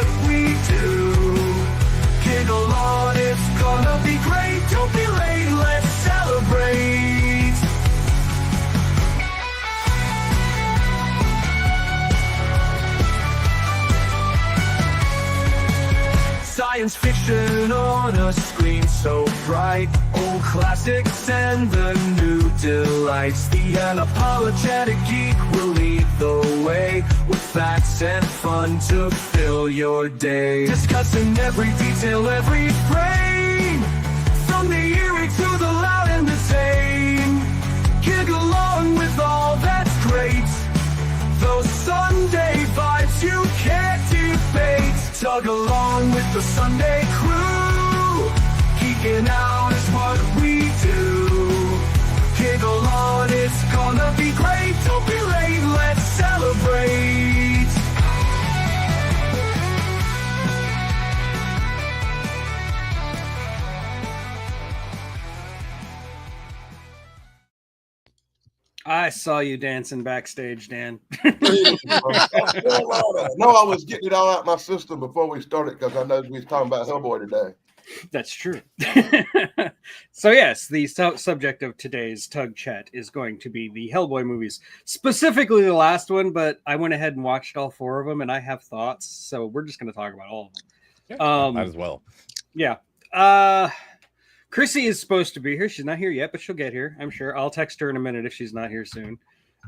what we do. Giggle on, it's gonna be great. Don't be late, let's celebrate. Science fiction on a screen so bright. Old classics and the new delights. The unapologetic geek will lead the way, with facts and fun to fill your day. Discussing every detail, every frame, from the eerie to the loud and the tame. Gig along with all that's great. Those Sunday vibes you can't debate. Tug along with the Sunday crew. Geeking out is what we do. Giggle on, it's gonna be great. Don't be late, let's celebrate. I saw you dancing backstage, Dan. No, I was getting it all out my system before we started because I know we was talking about Hellboy today. That's true. So yes, the subject of today's Tug Chat is going to be the Hellboy movies, specifically the last one, but I went ahead and watched all 4 of them, and I have thoughts, so we're just going to talk about all of them. Yeah, might as well. Yeah. Chrissy is supposed to be here. She's not here yet, but she'll get here, I'm sure. I'll text her in a minute if she's not here soon.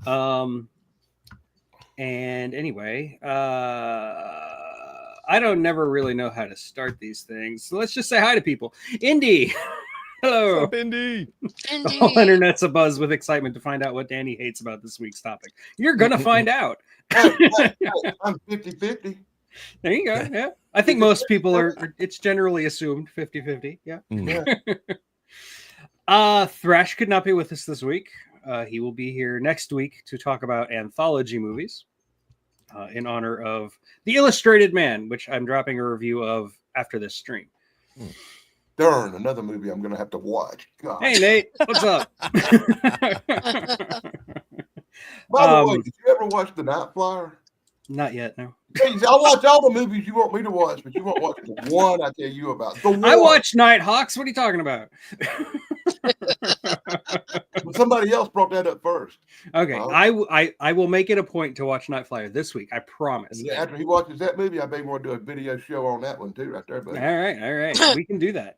And anyway, I don't never really know how to start these things. So let's just say hi to people. Indy. Hello. What's up, Indy? The whole internet's abuzz with excitement to find out what Danny hates about this week's topic. You're going to find out. I'm 50-50. There you go. Yeah. I think most people are, it's generally assumed 50-50. Yeah. Thrash could not be with us this week. He will be here next week to talk about anthology movies in honor of The Illustrated Man, which I'm dropping a review of after this stream. Darn, another movie I'm going to have to watch. God. Hey, Nate. What's up? By the way, did you ever watch The Night Flyer? Not yet, no. Please, I'll watch all the movies you want me to watch, but you won't watch the one I tell you about. The one. I watch Nighthawks. What are you talking about? But somebody else brought that up first. Okay, I will make it a point to watch Night Flyer this week. I promise. And after he watches that movie, I may want to do a video show on that one too, right there, buddy. All right. We can do that.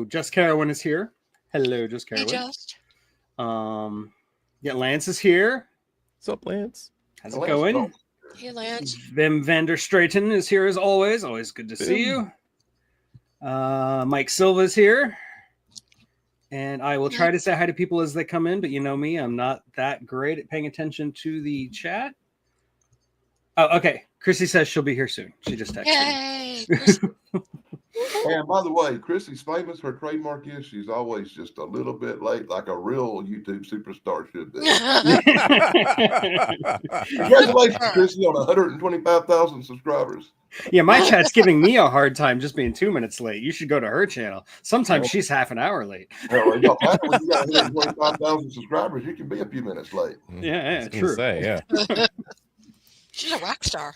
Just Carowin is here. Hello, Just Carowin. Hey, Just. Yeah, Lance is here. What's up, Lance? How's it going? Hey, Lance. Vim Vander Straten is here as always. Always good to see you. Mike Silva is here. And I will try to say hi to people as they come in, but you know me, I'm not that great at paying attention to the chat. Oh, okay. Chrissy says she'll be here soon. She just texted Yay! me. And by the way, Chrissy's famous. Her trademark is she's always just a little bit late, like a real YouTube superstar should be. Congratulations, Chrissy, on 125,000 subscribers. Yeah, my chat's giving me a hard time just being 2 minutes late. You should go to her channel. Sometimes she's half an hour late. Well, it don't matter when you got 125,000 subscribers, you can be a few minutes late. Yeah, true. She's a rock star.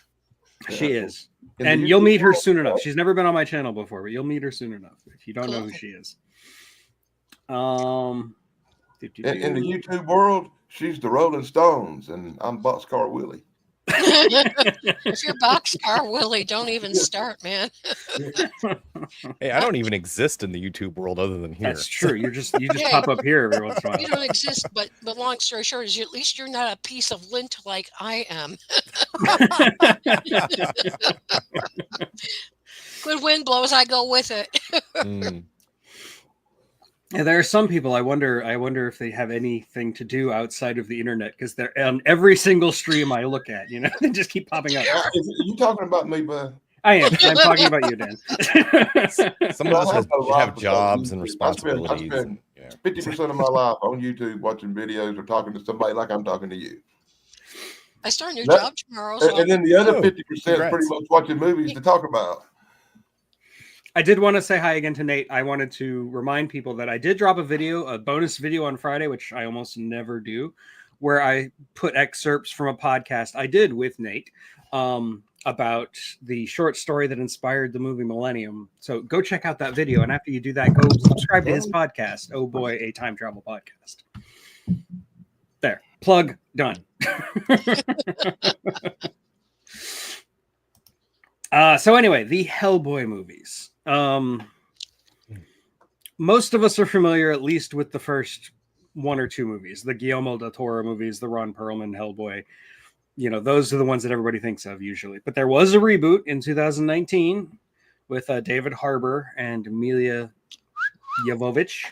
She is. And you'll meet her soon enough. She's never been on my channel before, but you'll meet her soon enough if you don't know who she is. In the YouTube world, she's the Rolling Stones, and I'm Boxcar Willie. If you're Boxcar Willie, don't even start, man. Hey, I don't even exist in the YouTube world other than here. That's true. You just pop up here every once in a while. You don't exist, but long story short is at least you're not a piece of lint like I am. Good wind blows, I go with it. Yeah, there are some people. I wonder if they have anything to do outside of the internet because they're on every single stream I look at. You know, they just keep popping up. Are you talking about me, bud? I am. I'm talking about you, Dan. Some of us have jobs and responsibilities. I spend 50% of my life on YouTube watching videos or talking to somebody like I'm talking to you. I start a new job tomorrow. So and then the other 50% is pretty much watching movies to talk about. I did want to say hi again to Nate. I wanted to remind people that I did drop a bonus video on Friday, which I almost never do, where I put excerpts from a podcast I did with Nate about the short story that inspired the movie Millennium. So go check out that video. And after you do that, go subscribe to his podcast. Oh boy, a time travel podcast. There, plug done. So anyway, the Hellboy movies. Most of us are familiar at least with the first one or two movies, the Guillermo del Toro movies, the Ron Perlman Hellboy. You know, those are the ones that everybody thinks of usually. But there was a reboot in 2019 with David Harbour and Emilia Jovovich.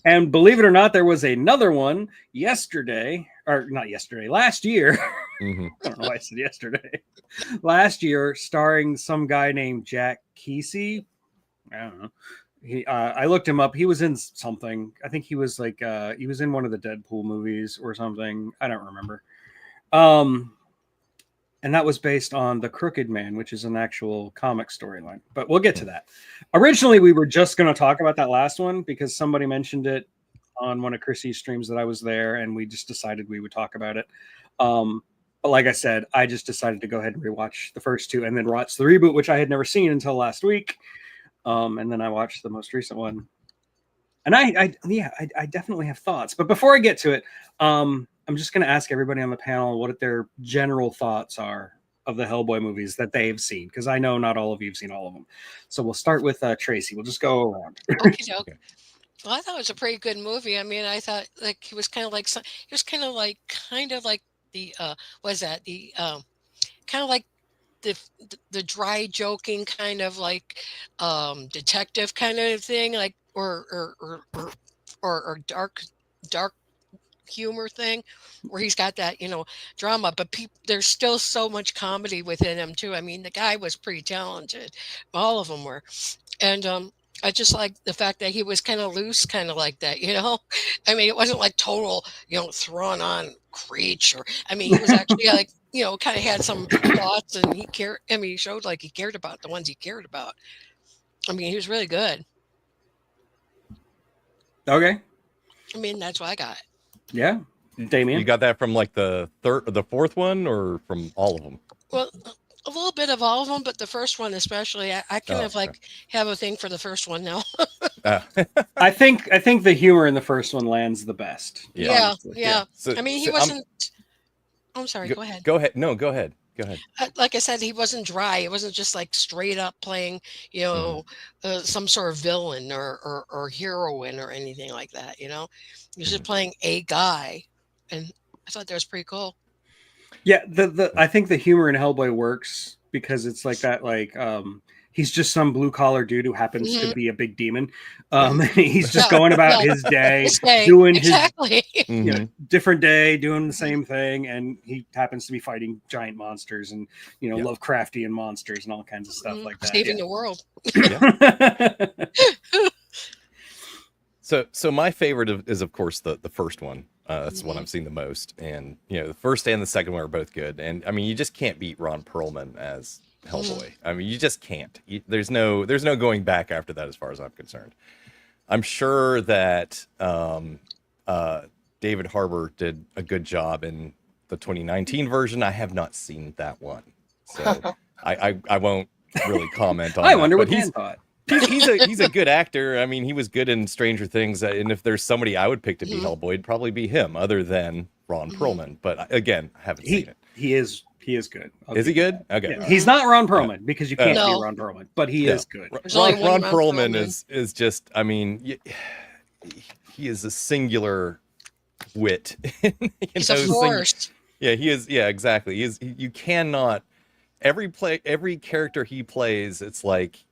And believe it or not, there was another one last year. Mm-hmm. I don't know why I said yesterday. Last year, starring some guy named Jack Kesey. I don't know. I looked him up. He was in something. I think he was like he was in one of the Deadpool movies or something. I don't remember. And that was based on The Crooked Man, which is an actual comic storyline. But we'll get to that. Originally, we were just going to talk about that last one because somebody mentioned it on one of Chrissy's streams that I was there, and we just decided we would talk about it. But like I said, I just decided to go ahead and rewatch the first two and then watch the reboot, which I had never seen until last week. And then I watched the most recent one. And I definitely have thoughts. But before I get to it, I'm just going to ask everybody on the panel what their general thoughts are of the Hellboy movies that they've seen, because I know not all of you have seen all of them. So we'll start with Tracy. We'll just go around. Okay. Well, I thought it was a pretty good movie. I mean, I thought like he was kind of like the what is that? The kind of like the dry joking kind of like detective kind of thing, like or dark humor thing, where he's got that, you know, drama, but there's still so much comedy within him too. I mean, the guy was pretty talented, all of them were, and I just like the fact that he was kind of loose, kind of like that, you know. I mean, it wasn't like total, you know, thrown on Creech, or I mean, he was actually like, you know, kind of had some thoughts, and he cared. I mean, he showed like he cared about the ones he cared about. I mean, he was really good. Okay. I mean, that's what I got. Yeah. Damien? You got that from like the fourth one, or from all of them? Well, a little bit of all of them, but the first one especially, I kind of like have a thing for the first one now. I think the humor in the first one lands the best. Yeah. So, I mean, he wasn't. I'm sorry. Go ahead. Go ahead. No, go ahead. Like I said, he wasn't dry. It wasn't just like straight up playing, you know, some sort of villain or heroine or anything like that. You know, he was just playing a guy, and I thought that was pretty cool. Yeah, I think the humor in Hellboy works because it's like that, like he's just some blue collar dude who happens to be a big demon. He's just going about his day, doing his you know, different day, doing the same thing, and he happens to be fighting giant monsters and, you know, Lovecraftian monsters and all kinds of stuff like that. Saving the world. So my favorite is of course the first one. That's the one I've seen the most, and you know, the first and the second one are both good. And I mean, you just can't beat Ron Perlman as Hellboy. I mean, you just can't. There's no going back after that, as far as I'm concerned. I'm sure that David Harbour did a good job in the 2019 version. I have not seen that one, so I won't really comment on. I wonder what Dan thought. He's a good actor. I mean, he was good in Stranger Things, and if there's somebody I would pick to be Hellboy, it'd probably be him, other than Ron Perlman. But again, I haven't seen it. He is good. Is he good? Okay. Yeah. He's not Ron Perlman because you can't be Ron Perlman, but he is good. Ron Perlman is just, I mean, he is a singular wit. He's a force. Yeah, he is. Yeah, exactly. You cannot, every character he plays, it's like,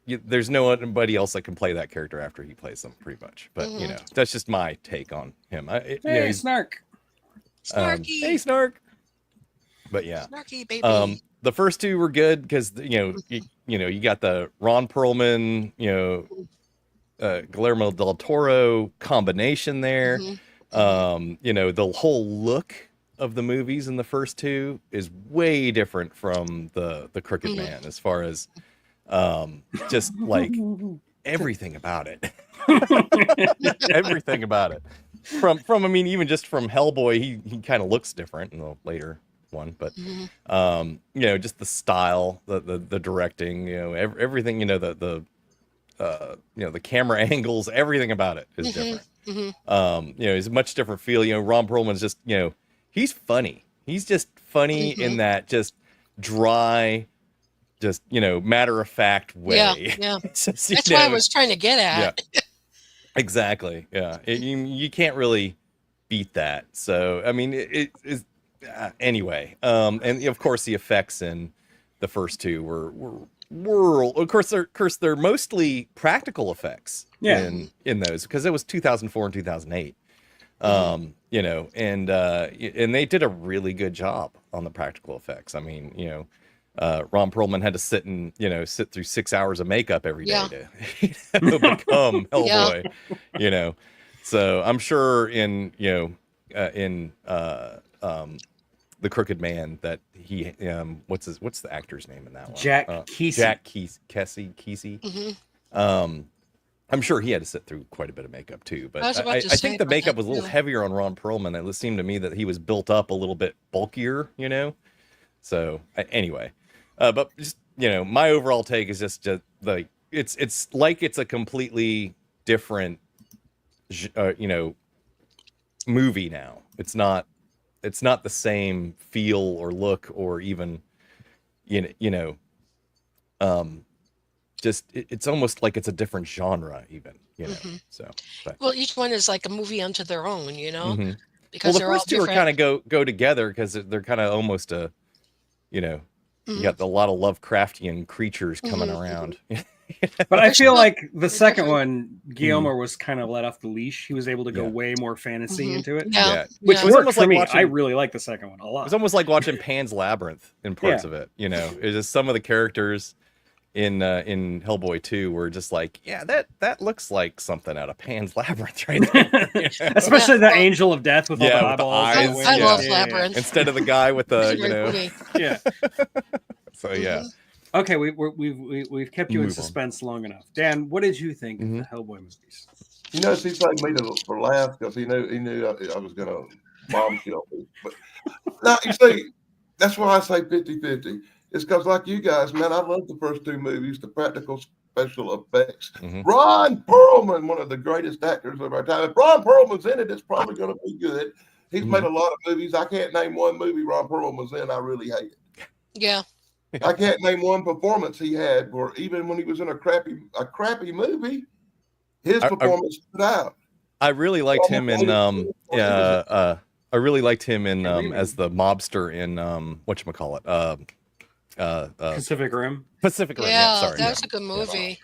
there's nobody else that can play that character after he plays them, pretty much. But you know, that's just my take on him. Hey, you know, Snark. Snarky. Hey, Snark. But yeah, Snarky baby. The first two were good because you got the Ron Perlman, Guillermo del Toro combination there. You know, the whole look of the movies in the first two is way different from the Crooked Man, as far as just like everything about it. Everything about it. From I mean, even just from Hellboy, he kind of looks different in the later one, but you know, just the style, the directing, you know, everything, you know, the you know, the camera angles, everything about it is different. You know, it's a much different feel. You know, Ron Perlman's just, you know, he's funny. He's just funny in that just dry, just, you know, matter of fact way. Yeah. Just, That's you what I know, was trying to get at. exactly. Yeah. You can't really beat that. So, I mean, it is anyway. And of course the effects in the first two were of course they're mostly practical effects in those, because it was 2004 and 2008. You know, and they did a really good job on the practical effects. I mean, you know, Ron Perlman had to sit through 6 hours of makeup every day to become Hellboy, you know. So I'm sure in The Crooked Man that he what's the actor's name in that one? Jack Kesey. Jack Kesey. I'm sure he had to sit through quite a bit of makeup too, but I think the makeup was a little heavier on Ron Perlman. It seemed to me that he was built up a little bit bulkier, you know. So anyway, but just, you know, my overall take is just like it's like it's a completely different you know, movie now. It's not the same feel or look or even you know just it's almost like it's a different genre even, you know. So but Well, each one is like a movie unto their own, you know, well, because the they're all first two are different. kind of go together because they're kind of almost a, you know, you got a lot of Lovecraftian creatures coming around. But I feel like the they're second different. one, Guillermo was kind of let off the leash. He was able to go Yeah. way more fantasy into it. Yeah. Which It was worked almost for like me. watching- I really like the second one a lot. It's almost like watching Pan's Labyrinth in parts of it. You know, it's just some of the characters in Hellboy 2 were just like, yeah, that looks like something out of Pan's Labyrinth right there. You know? Especially the Well, Angel of Death with all the with the eyeballs. eyes, and the I wings. love yeah. Labyrinth. Instead of the guy with the, It's a you great know, movie. Yeah. so yeah. Okay, we've kept you in Move on. suspense long enough. Dan, what did you think Mhm. of the Hellboy movies? You know, he played me for laugh because he knew I was going to bombshell me. But now, you see, that's why I say 50-50. It's because, like you guys, man, I love the first two movies, the practical special effects. Ron Perlman, one of the greatest actors of our time. If Ron Perlman's in it, it's probably going to be good. He's made a lot of movies. I can't name one movie Ron Perlman was in I really hated. Yeah. I can't name one performance he had where even when he was in a crappy movie, his performance stood out. I really liked him in I really liked him in as the mobster in whatchamacallit, Pacific Rim. Pacific Rim. Yeah, Sorry. that was a good movie.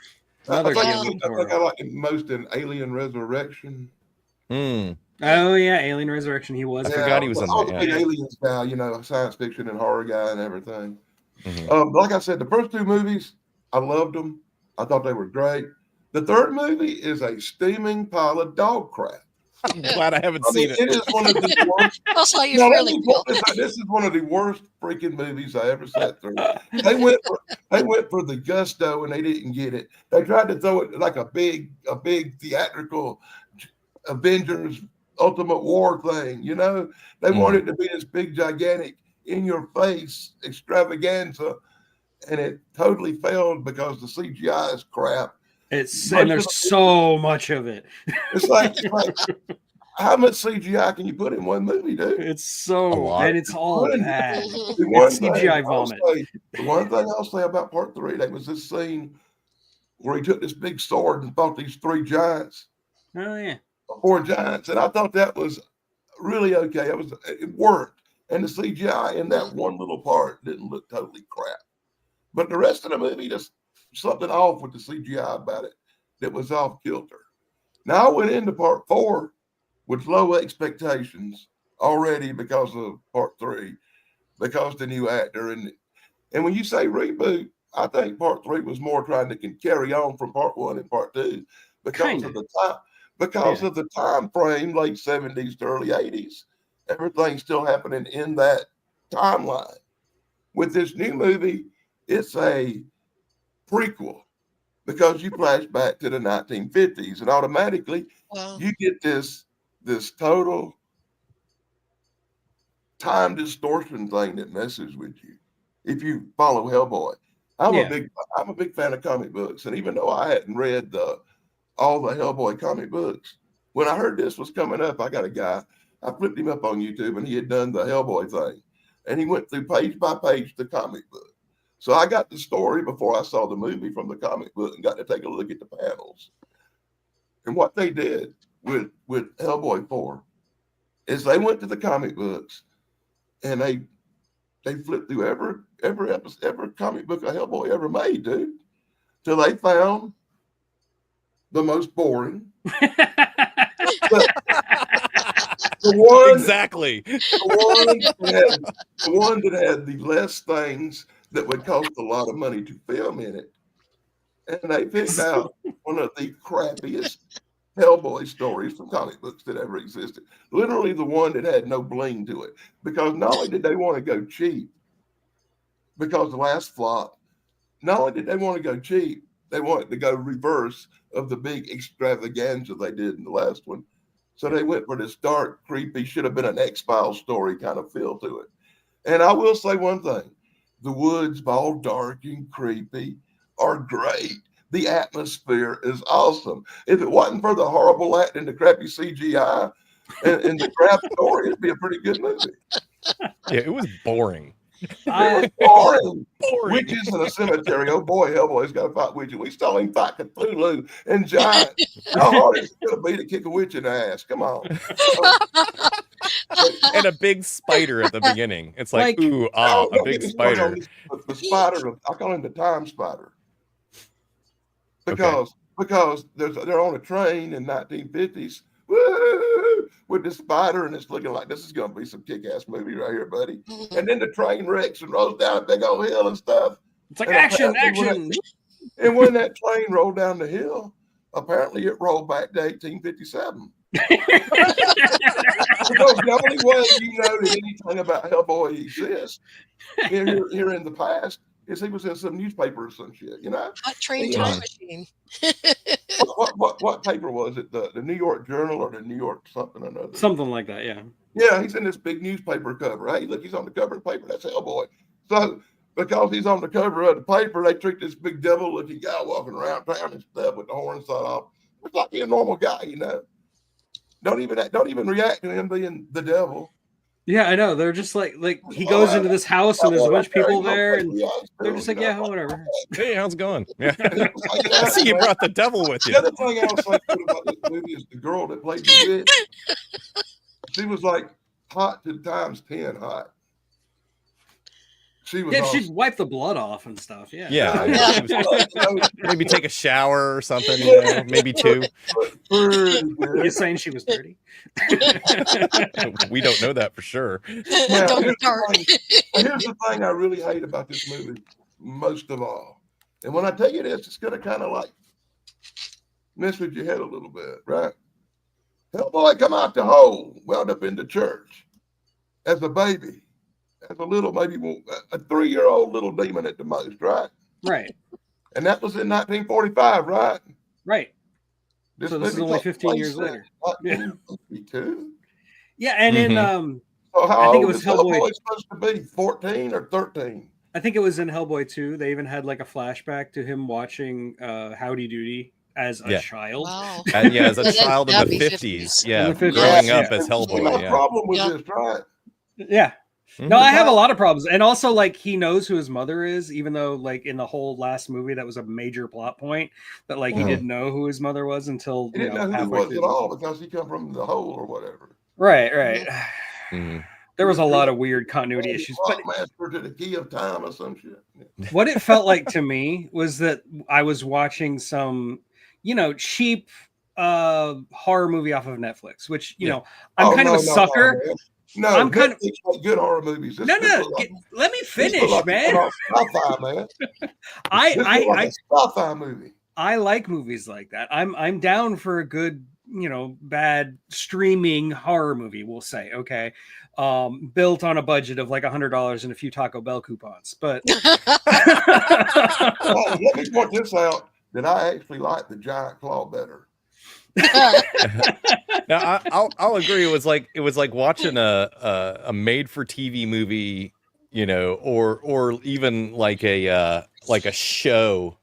Another I Guillermo think del I like him most in Alien Resurrection. Mm. Oh yeah, Alien Resurrection. He was. I forgot he was in I was that, a big yeah. aliens guy, you know, science fiction and horror guy and everything. Mhm. Like I said, the first two movies, I loved them. I thought they were great. The third movie is a steaming pile of dog crap. I'm glad I haven't I mean, seen it is one of the worst. That's how you No, let really me feel. put this is one of the worst freaking movies I ever sat through. They went for the gusto and they didn't get it. They tried to throw it like a big theatrical Avengers Ultimate War thing, you know. They wanted it to be this big, gigantic, in your face extravaganza, and it totally failed because the CGI is crap. And there's so much of it. It's like how much CGI can you put in one movie, dude? It's so, A lot. and it's all bad. The one It's CGI vomit. The one thing I'll say about part 3, there was this scene where he took this big sword and fought these 3 giants, Oh yeah. 4 giants, and I thought that was really okay. It worked, and the CGI in that one little part didn't look totally crap. But the rest of the movie, just something off with the CGI about it that was off kilter. Now I went into part 4 with low expectations already because of part 3, because the new actor and when you say reboot, I think part 3 was more trying to carry on from part 1 and part 2 because of the time. Because of the time frame, late 70s to early 80s, everything's still happening in that timeline. With this new movie, it's a prequel because you flash back to the 1950s, and automatically Well, you get this total time distortion thing that messes with you if you follow Hellboy. I'm Yeah. a big fan of comic books, and even though I hadn't read all the Hellboy comic books, when I heard this was coming up, I got a guy. I flipped him up on YouTube, and he had done the Hellboy thing, and he went through page by page the comic book. So I got the story before I saw the movie from the comic book, and got to take a look at the panels. And what they did with Hellboy 4 is they went to the comic books, and they flipped through every comic book of Hellboy ever made, dude, till they found the most boring. The one Exactly. the one that had the less things that would cost a lot of money to film in it. And they picked out one of the crappiest Hellboy stories from comic books that ever existed. Literally the one that had no bling to it. Because not only did they want to go cheap, because the last flop, not only did they want to go cheap, they wanted to go reverse of the big extravaganza they did in the last one. So they went for this dark, creepy, should have been an X-Files story kind of feel to it. And I will say one thing. The woods, all dark and creepy, are great. The atmosphere is awesome. If it wasn't for the horrible acting, the crappy CGI, and the crap story, it'd be a pretty good movie. Yeah, it was boring. It was boring. Boring. Witches in a cemetery. Oh boy, Hellboy's got to fight witches. We saw him fight Cthulhu and giants. How hard is it going to be to kick a witch in the ass? Come on. And a big spider at the beginning. It's like, Like- ooh, Oh, a don't big get me started on spider. this, the spider, I call him the time spider. Okay. Because they're on a train in 1950s, woo, with the spider, and it's looking like this is going to be some kick-ass movie right here, buddy. And then the train wrecks and rolls down a big old hill and stuff. It's like And action, apparently action. And when that train rolled down the hill, apparently it rolled back to 1857. Because the only way you know that anything about Hellboy exists here in the past is he was in some newspaper or some shit, you know? Hot train Yeah. time machine. What paper was it? The New York Journal or the New York something or another? Something like that, yeah. Yeah, he's in this big newspaper cover. Hey, look, he's on the cover of the paper. That's Hellboy. So because he's on the cover of the paper, they treat this big devil-looking guy walking around town and stuff with the horn sawed off. It's like he's a normal guy, you know. Don't even react to him being the devil. Yeah, I know. They're just like he goes into this house and there's a bunch of people there, and Yeah, they're just like, yeah, whatever. Hey, how's it going? Yeah. I I see you brought the devil with The you. other thing I was thinking about this movie is the girl that played the witch. She was like hot to times 10 hot. She was Yeah, awesome. she'd wipe the blood off and stuff. Yeah. Yeah. Yeah. It was- maybe take a shower or something, you know, maybe two. Pretty You're good. saying she was dirty? We don't know that for sure. Now, Don't here's start. Here's the thing I really hate about this movie, most of all. And when I tell you this, it's going to kind of like mess with your head a little bit, right? Hellboy come out the hole, wound up in the church as a baby, as a little, maybe a 3-year-old little demon at the most, right? Right. And that was in 1945, right? Right. So this is movie only took 15 place years in later. Yeah. 1952. Yeah, and in So how I think it old was is Hellboy. Hellboy supposed to be? 14 or 13? I think it was in Hellboy 2. They even had like a flashback to him watching Howdy Doody as a Yeah. child. Wow. Yeah, as a That's child in gotta the be 50s. 50s. Yeah, In the 50s, growing up yeah. as See, my Hellboy. Yeah. problem with Yeah. this, right? Yeah. Mhm. No, I have a lot of problems. And also like he knows who his mother is, even though like in the whole last movie that was a major plot point that like he Mhm. didn't know who his mother was until He didn't know who he halfway was through at the- all because he come from the hole or whatever. Right, right. Mhm. There was a lot of weird continuity issues, but Master to the key of time or some shit. what it felt like to me was that I was watching some, cheap horror movie off of Netflix, which, Yeah. I'm Oh, kind no, of a no, sucker. man. No, I'm kind Netflix make good horror movies. This No, look no, like- let me this finish, look like man. a sci-fi, man. I, This look I, like I, a sci-fi movie. I like movies like that. I'm down for a good, bad streaming horror movie, we'll say, okay. Built on a budget of like $100 and a few Taco Bell coupons. But Hey, let me point this out. that I actually like the giant claw better. Now I'll agree. It was like watching a made for TV movie, you know, or even like a show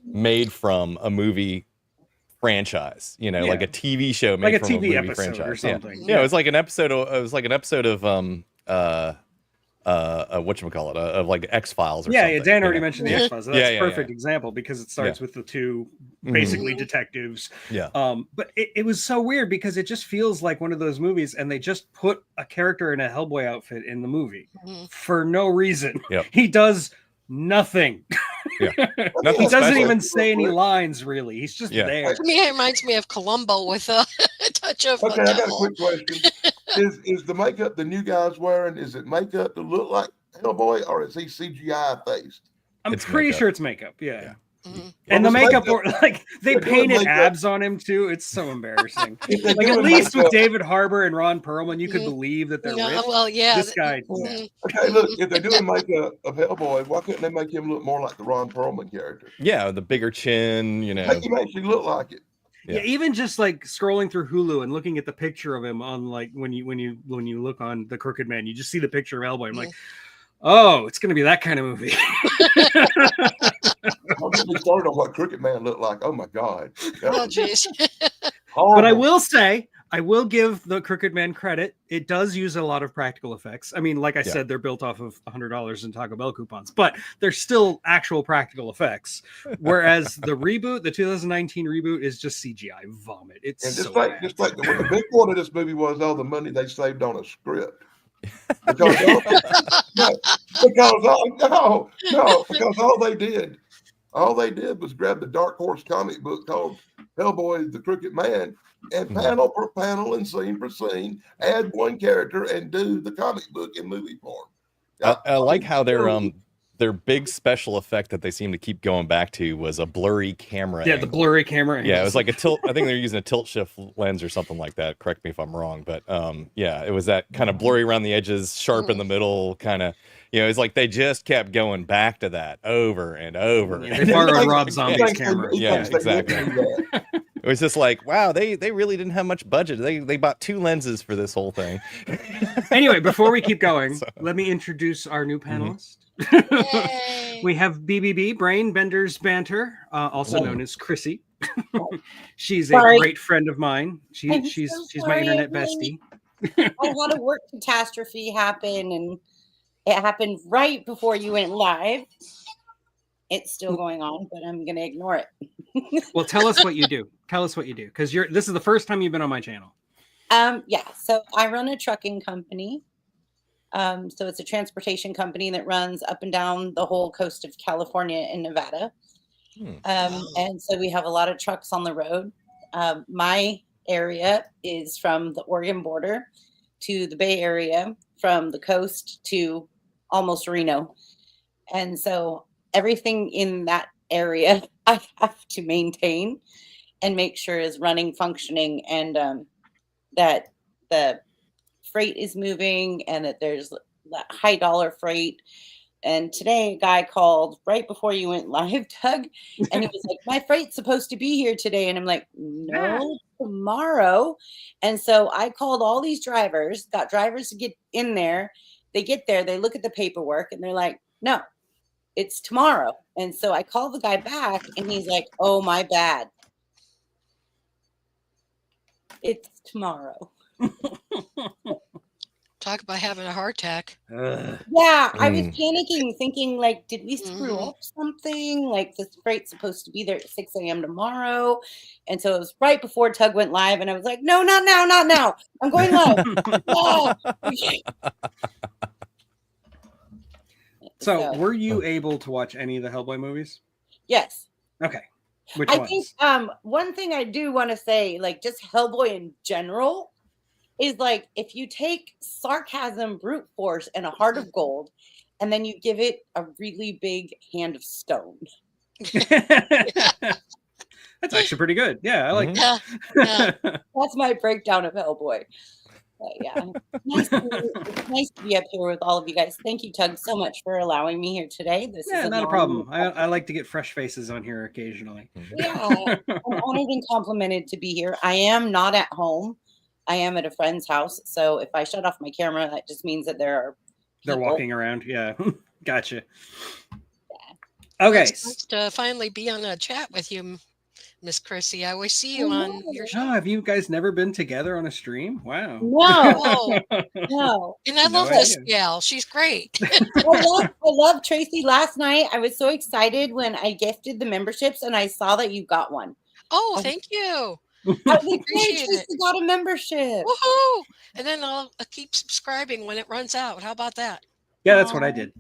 made from a movie franchise, you know, like a TV show made like a from TV a movie episode franchise. or something. Yeah, it was like an episode of whatchamacallit, of like X-Files or Yeah, something. yeah. Dan you already know? mentioned the X-Files. So that's Yeah, a perfect example because it starts with the two basically detectives. Yeah. But it was so weird because it just feels like one of those movies, and they just put a character in a Hellboy outfit in the movie for no reason. Yep. He does nothing. Yeah. He doesn't special. even say any lines really. He's just there. To me, it reminds me of Columbo with a touch of. Okay, I got a quick question. Is the makeup the new guy's wearing? Is it makeup to look like Hellboy, or is he CGI faced? I'm It's pretty makeup. sure it's makeup. Yeah. Mhm. And Well, the this makeup, makeup- or like they they're doing painted makeup. abs on him too. It's so embarrassing. If they're Like at doing least with makeup- David Harbour and Ron Perlman, you could Mhm. believe that they're No, rich. well, yeah. This guy, Mhm. Okay, look, if they're doing makeup of Hellboy, why couldn't they make him look more like the Ron Perlman character? Yeah, the bigger chin, you know. Make him actually look like it. yeah. Even just like scrolling through Hulu and looking at the picture of him on like when you look on the Crooked Man, you just see the picture of Hellboy. I'm like, oh, it's gonna be that kind of movie. Don't get me started on what Crooked Man looked like. Oh my God. That Oh, was jeez. horrible. But I will say, I will give the Crooked Man credit. It does use a lot of practical effects. I mean, like I said, they're built off of $100 in Taco Bell coupons, but they're still actual practical effects. Whereas the reboot, the 2019 reboot, is just CGI vomit. It's And so just bad. like the big part of this movie was all the money they saved on a script. Because all they did was grab the Dark Horse comic book called Hellboy the Crooked Man and panel per panel and scene for scene add one character and do the comic book in movie form. I like how their big special effect that they seem to keep going back to was a blurry camera. Yeah, the angle. blurry camera. Yeah, it angles. was like a tilt. I think they're using a tilt shift lens or something like that. Correct me if I'm wrong, but yeah, it was that kind of blurry around the edges, sharp in the middle, kind of. You know, it's like they just kept going back to that over and over. Yeah, they borrowed Rob Zombie's Thanks, camera. they- Yeah, thanks, they did exactly. do that. It was just like, wow, they really didn't have much budget. They bought 2 lenses for this whole thing. Anyway, before we keep going, So- let me introduce our new panelist. Yay. We have BBB, Brain Benders Banter, also Oh. known as Chrissy. She's a Sorry. great friend of mine. I'm She's so my sorry, internet I bestie. really- I had a work catastrophe happen, and it happened right before you went live. It's still going on, but I'm gonna ignore it. Well, tell us what you do. Tell us what you do, because this is the first time you've been on my channel. Yeah, so I run a trucking company. So it's a transportation company that runs up and down the whole coast of California and Nevada. And so we have a lot of trucks on the road. My area is from the Oregon border to the Bay Area, from the coast to almost Reno. And so everything in that area I have to maintain and make sure is running, functioning, and that the freight is moving and that there's that high dollar freight. And today a guy called right before you went live, Doug, and he was like, my freight's supposed to be here today. And I'm like, no, tomorrow. And so I called all these drivers, got drivers to get in there. They get there, they look at the paperwork, and they're like, no, it's tomorrow. And so I called the guy back, and he's like, oh, my bad. It's tomorrow. Talk about having a heart attack. Ugh. Yeah, I was Mm. panicking, thinking, like, did we screw Mhm. up something? Like, this freight's supposed to be there at 6 a.m. tomorrow. And so it was right before Tug went live, and I was like, no, not now, not now. I'm going live. No. So, were you able to watch any of the Hellboy movies? yes. Okay. Which I ones? think one thing I do want to say, like, just Hellboy in general, is like if you take sarcasm, brute force, and a heart of gold, and then you give it a really big hand of stone. That's actually pretty good. Yeah, I like Yeah, yeah. That's my breakdown of Hellboy. But yeah, it's nice to be up here with all of you guys. Thank you, Tug, so much for allowing me here today. This Yeah, is not a problem. I like to get fresh faces on here occasionally. Yeah, I'm honored and complimented to be here. I am not at home. I am at a friend's house. So if I shut off my camera, that just means that there are They're people. walking around. Yeah, gotcha. Well, Okay. it's nice to finally be on a chat with you, Miss Chrissy. I always see you on your show. Oh, have you guys never been together on a stream? Wow. No, Oh, no. and I No love this idea. gal. She's great. I love Tracy. Last night, I was so excited when I gifted the memberships and I saw that you got one. Oh, thank you. I was like, "Hey, Appreciate Tracy it. got a membership." Woohoo! And then I'll keep subscribing when it runs out. How about that? Yeah, that's what I did.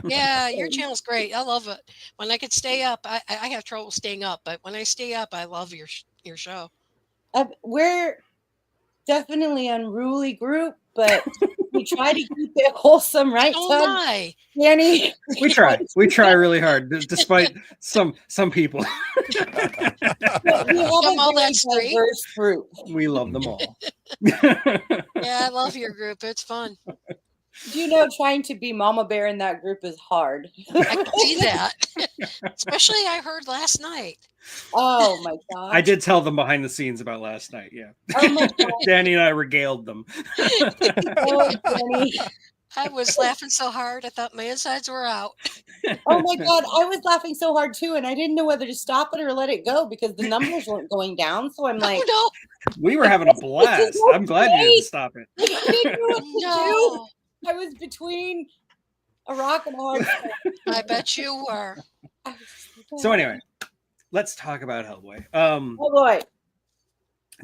Yeah, your channel's great. I love it. When I could stay up, I have trouble staying up, but when I stay up, I love your show. We're definitely an unruly group, but we try to keep it wholesome, right, Oh Tug? my! Danny? We try. We try really hard, despite some people. We have Them all a very that straight? diverse group. We love them all. Yeah, I love your group. It's fun. Do you know trying to be mama bear in that group is hard? I can see that. Especially I heard last night. Oh my god. I did tell them behind the scenes about last night. Yeah, Oh my god. Danny and I regaled them. Oh, Danny. I was laughing so hard I thought my insides were out. Oh my god. I was laughing so hard too, and I didn't know whether to stop it or let it go because the numbers weren't going down. So I'm like, Oh We were having a blast. I'm glad you didn't stop it. I didn't know what to no! do. I was between a rock and a hard place. I bet you were. I was just like, So anyway, let's talk about Hellboy. oh boy.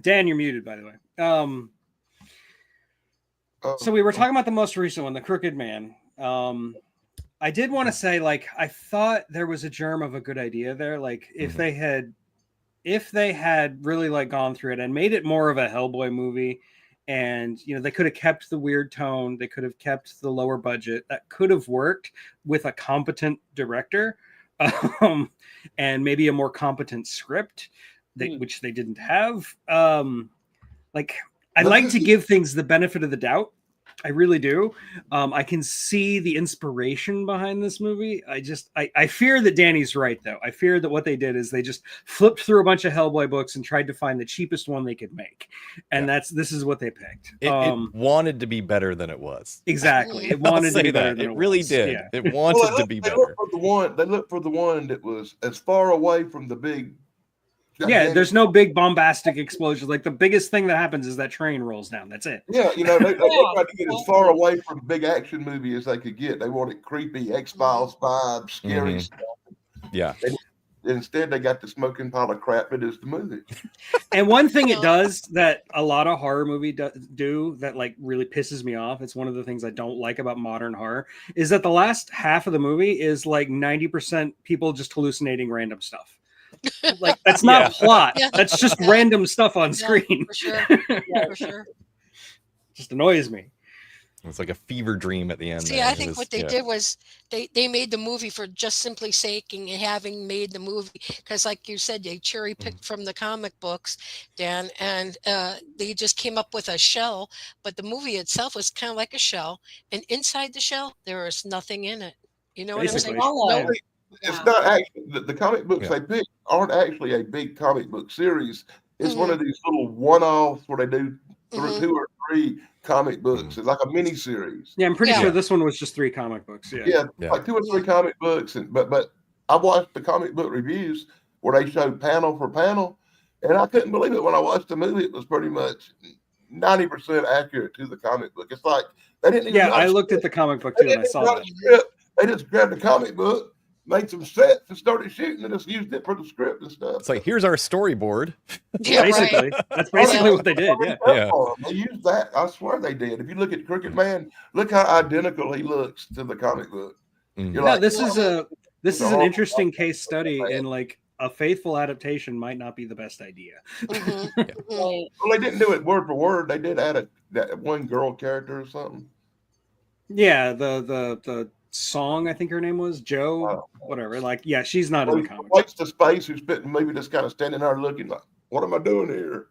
Dan, you're muted, by the way. Oh, So we were talking about the most recent one, The Crooked Man. I did want to say, like, I thought there was a germ of a good idea there. Like, if they had really like gone through it and made it more of a Hellboy movie, and they could have kept the weird tone, they could have kept the lower budget. That could have worked with a competent director, and maybe a more competent script, which they didn't have. Like, I like to give things the benefit of the doubt. I really do. I can see the inspiration behind this movie. I fear that Danny's right, though. I fear that what they did is they just flipped through a bunch of Hellboy books and tried to find the cheapest one they could make, and this is what they picked. It wanted to be better than it was. Exactly. It I'll wanted to say be better that. than It really was. did. Yeah. It wanted Well, to be they better. looked for the one that was as far away from the big. Yeah, there's no big bombastic explosions. Like, the biggest thing that happens is that train rolls down. That's it. Yeah, they tried to get as far away from the big action movie as they could get. They wanted creepy X-Files vibe, scary stuff. Yeah. Instead, they got the smoking pile of crap that is the movie. And one thing it does that a lot of horror movies do that like really pisses me off, it's one of the things I don't like about modern horror, is that the last half of the movie is like 90% people just hallucinating random stuff. Like, that's not a plot. Yeah. That's just random stuff on screen. For sure. For sure. Just annoys me. It's like a fever dream at the end. See, there. I It think was- what they did was they made the movie for just simply saking and having made the movie, because like you said, they cherry picked from the comic books, Dan, and they just came up with a shell, but the movie itself was kind of like a shell, and inside the shell there was nothing in it. You know what I'm Basically. saying? Yeah. No, It's not actually the comic books Yeah. they pick aren't actually a big comic book series. It's one of these little one-offs where they do two or three comic books. It's like a mini series. Yeah, I'm pretty Yeah. sure this one was just 3 comic books. Yeah. Yeah, like 2 or 3 comic books, but I watched the comic book reviews where they showed panel for panel, and I couldn't believe it when I watched the movie. It was pretty much 90% accurate to the comic book. It's like they didn't even Yeah, write I a looked at script. the comic book They too, and I didn't saw write that. a script. They just grabbed the comic book, made some sets, and started shooting, and just used it for the script and stuff. It's like, here's our storyboard. yeah, right. Basically, that's basically what they did. Yeah. Yeah. They used that. I swear they did. If you look at Crooked Man, look how identical he looks to the comic book. Mhm. You're No, like, this is an Oh, interesting case study, and like a faithful adaptation might not be the best idea. Mhm. Right. well, they didn't do it word for word. They did add that one girl character or something. Yeah, the song, I think her name was Joe, whatever. Like, yeah, she's not in the comic. Waits the space who's spitting, maybe just kind of standing there looking like, what am I doing here?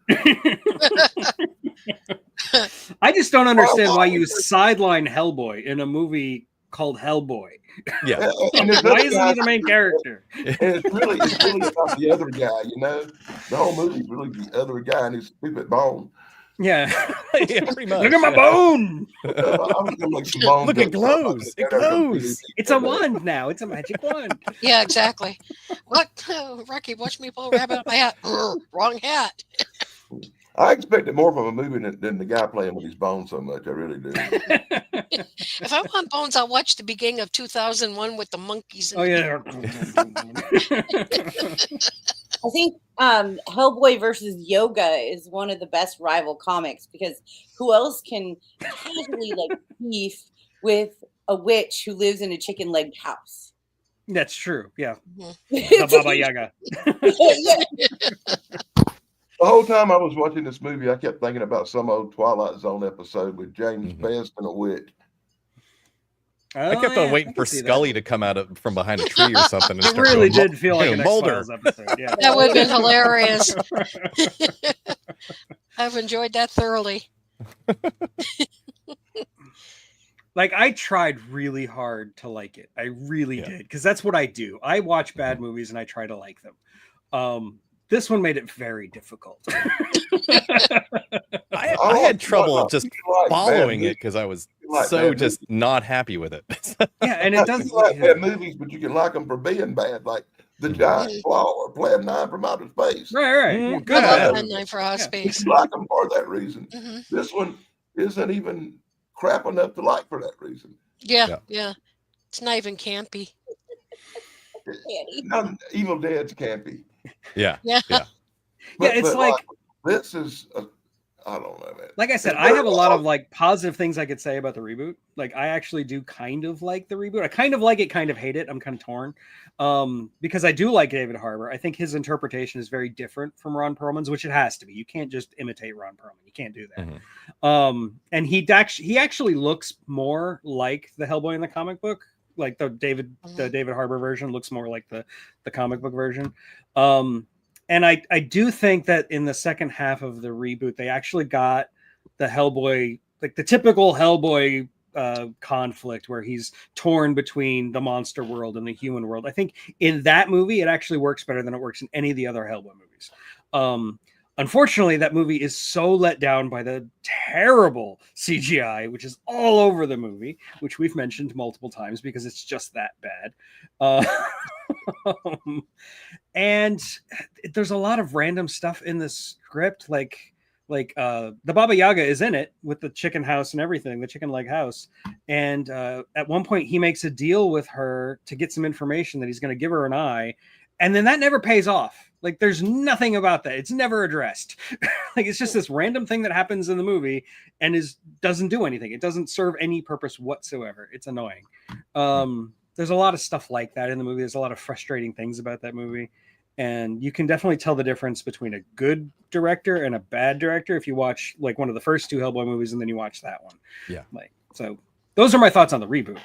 I just don't understand why you sideline Hellboy in a movie called Hellboy. Yeah. And there's Why other isn't he guys the main who- character? And it's really about the other guy, you know. The whole movie's really the other guy and his stupid bone. Yeah. Yeah, pretty much. Look at my yeah. bone. I was gonna make some bone Look, it jokes about glows. It that. glows. It's a wand now. It's a magic wand. Yeah, exactly. What? Rocky, watch me pull a rabbit out my hat. Wrong hat. I expected more from a movie than the guy playing with his bones so much. I really do. If I want bones, I'll watch the beginning of 2001 with the monkeys. Oh yeah. I think Hellboy versus Yoga is one of the best rival comics because who else can casually like beef with a witch who lives in a chicken legged house? That's true. Yeah. Mhm. The Baba Yaga. Yeah. The whole time I was watching this movie, I kept thinking about some old Twilight Zone episode with James Mhm. Best and a witch. I kept on waiting for Scully to come out from behind a tree or something. And It start really going, did feel like an Mulder. X-Files episode. Yeah. That would have been hilarious. I've enjoyed that thoroughly. Like I tried really hard to like it. I really Yeah. did because that's what I do. I watch bad movies and I try to like them. This one made it very difficult. I had trouble just Like following bad it because I was like so bad just not happy with it. Yeah, and it You doesn't. like Yeah. bad movies, but you can like them for being bad, like The Giant Claw or Plan 9 from Outer Space. Right. Mm, Yeah, I good. love Yeah. bad. Midnight for Outer Yeah. You Space. can like them for that reason. hmm This one isn't even crap enough to like for that reason. Yeah, Yeah. yeah. It's not even campy. None, Evil Dead's campy. Yeah. Yeah. Yeah, it's like this is, I don't know, man. like I said, It's I have very a lot of odd. like positive things I could say about the reboot. Like I actually do kind of like the reboot. I kind of like it, kind of hate it. I'm kind of torn. Because I do like David Harbour. I think his interpretation is very different from Ron Perlman's, which it has to be. You can't just imitate Ron Perlman. You can't do that. And he actually looks more like the Hellboy in the comic book. Like the David Harbour version looks more like the comic book version. And I do think that in the second half of the reboot, they actually got the Hellboy, like the typical Hellboy conflict where he's torn between the monster world and the human world. I think in that movie, it actually works better than it works in any of the other Hellboy movies. Unfortunately, that movie is so let down by the terrible CGI, which is all over the movie, which we've mentioned multiple times because it's just that bad. And there's a lot of random stuff in the script, like the Baba Yaga is in it with the chicken house and everything, the chicken leg house. And at one point, he makes a deal with her to get some information that he's going to give her an eye, and then that never pays off. Like there's nothing about that. It's never addressed. Like it's just this random thing that happens in the movie and doesn't do anything. It doesn't serve any purpose whatsoever. It's annoying. There's a lot of stuff like that in the movie. There's a lot of frustrating things about that movie. And you can definitely tell the difference between a good director and a bad director if you watch like one of the first two Hellboy movies and then you watch that one. Yeah. Like, so those are my thoughts on the reboot.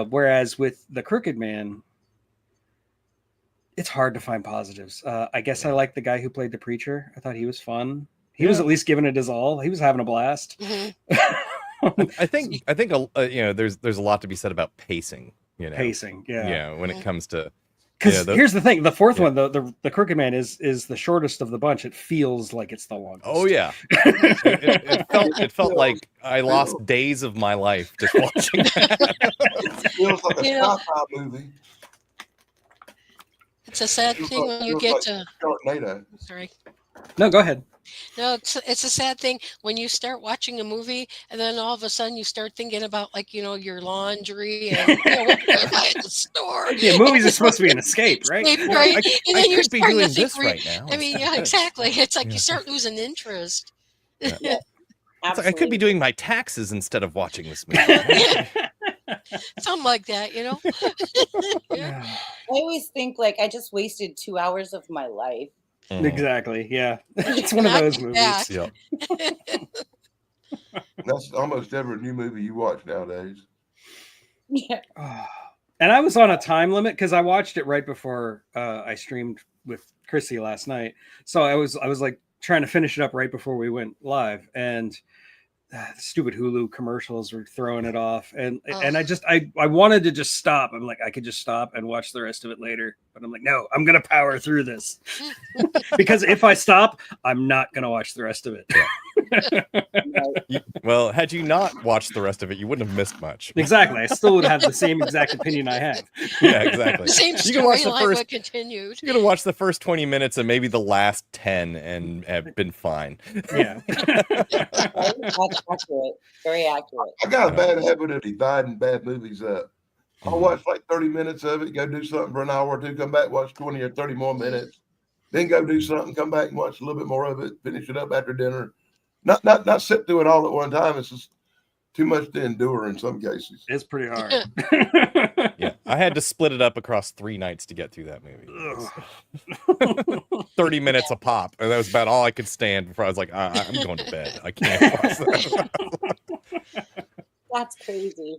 Whereas with The Crooked Man, it's hard to find positives. I guess I like the guy who played the preacher. I thought he was fun. He was at least giving it his all. He was having a blast. Mhm. I think there's a lot to be said about pacing. Pacing, yeah. When it comes to Because Yeah, here's the thing: the fourth one, the Crooked Man, is the shortest of the bunch. It feels like it's the longest. Oh yeah, it felt like I lost days of my life just watching that. It feels like a Yeah. sci-fi movie. It's a sad Feels thing like- when you feels get like to. Sharknado. Sorry. No, go ahead. No, it's a sad thing when you start watching a movie and then all of a sudden you start thinking about your laundry and what you're gonna buy at the store. Yeah, movies are supposed to be an escape, right? Escape, right? I, And I then you're could be starting to doing think this right now. I mean, yeah, exactly. It's like you start losing interest. It's like I could be doing my taxes instead of watching this movie. Something like that, you know? Yeah. I always think like I just wasted 2 hours of my life. Mhm. Exactly. Yeah, it's one of Not those too movies. bad. Yeah. That's almost every new movie you watch nowadays. Yeah. And I was on a time limit because I watched it right before I streamed with Chrissy last night. So I was like trying to finish it up right before we went live, and stupid Hulu commercials were throwing it off, and Oh. I wanted to just stop. I'm like, I could just stop and watch the rest of it later, but I'm like, no, I'm gonna power through this because if I stop, I'm not gonna watch the rest of it. Well, had you not watched the rest of it, you wouldn't have missed much. Exactly, I still would have the same exact opinion I have. Yeah, exactly. The same You can watch the storyline first. but continued. You're gonna watch the first 20 minutes and maybe the last 10 and have been fine. Yeah. That's accurate. Very accurate. I got a bad habit of dividing bad movies up. I'll watch like 30 minutes of it, go do something for an hour or two, come back, watch 20 or 30 more minutes, then go do something, come back and watch a little bit more of it, finish it up after dinner. Not sit through it all at one time. It's just too much to endure in some cases. It's pretty hard. Yeah, I had to split it up across 3 nights to get through that movie. 30 minutes a pop, and that was about all I could stand before I was like, I'm going to bed. I can't watch that. That's crazy.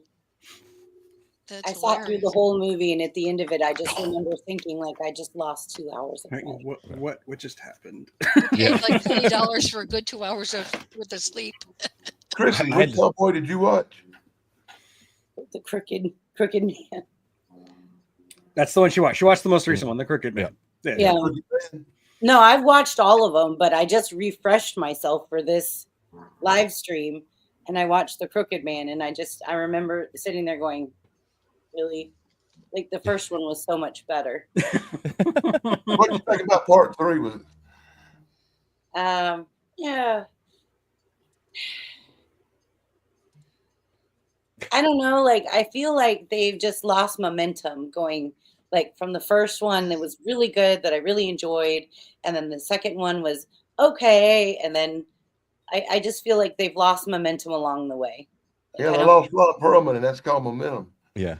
That's I sat through the hilarious. whole movie, and at the end of it, I just remember thinking, like, I just lost 2 hours of Like, my life. what just happened? Yeah. Like $20 for a good 2 hours with the sleep. Chris, I had which to- one boy did you watch? The crooked man. That's the one she watched. She watched the most recent one, The Crooked Man. Yeah. No, I've watched all of them, but I just refreshed myself for this live stream, and I watched The Crooked Man, and I remember sitting there going, really? Like the first one was so much better. What did you think about part 3 with it? Yeah. I don't know. Like, I feel like they've just lost momentum going like from the first one that was really good that I really enjoyed. And then the second one was okay. And then I just feel like they've lost momentum along the way. Yeah, I they don't- lost Ron Perlman, and that's called momentum. Yeah.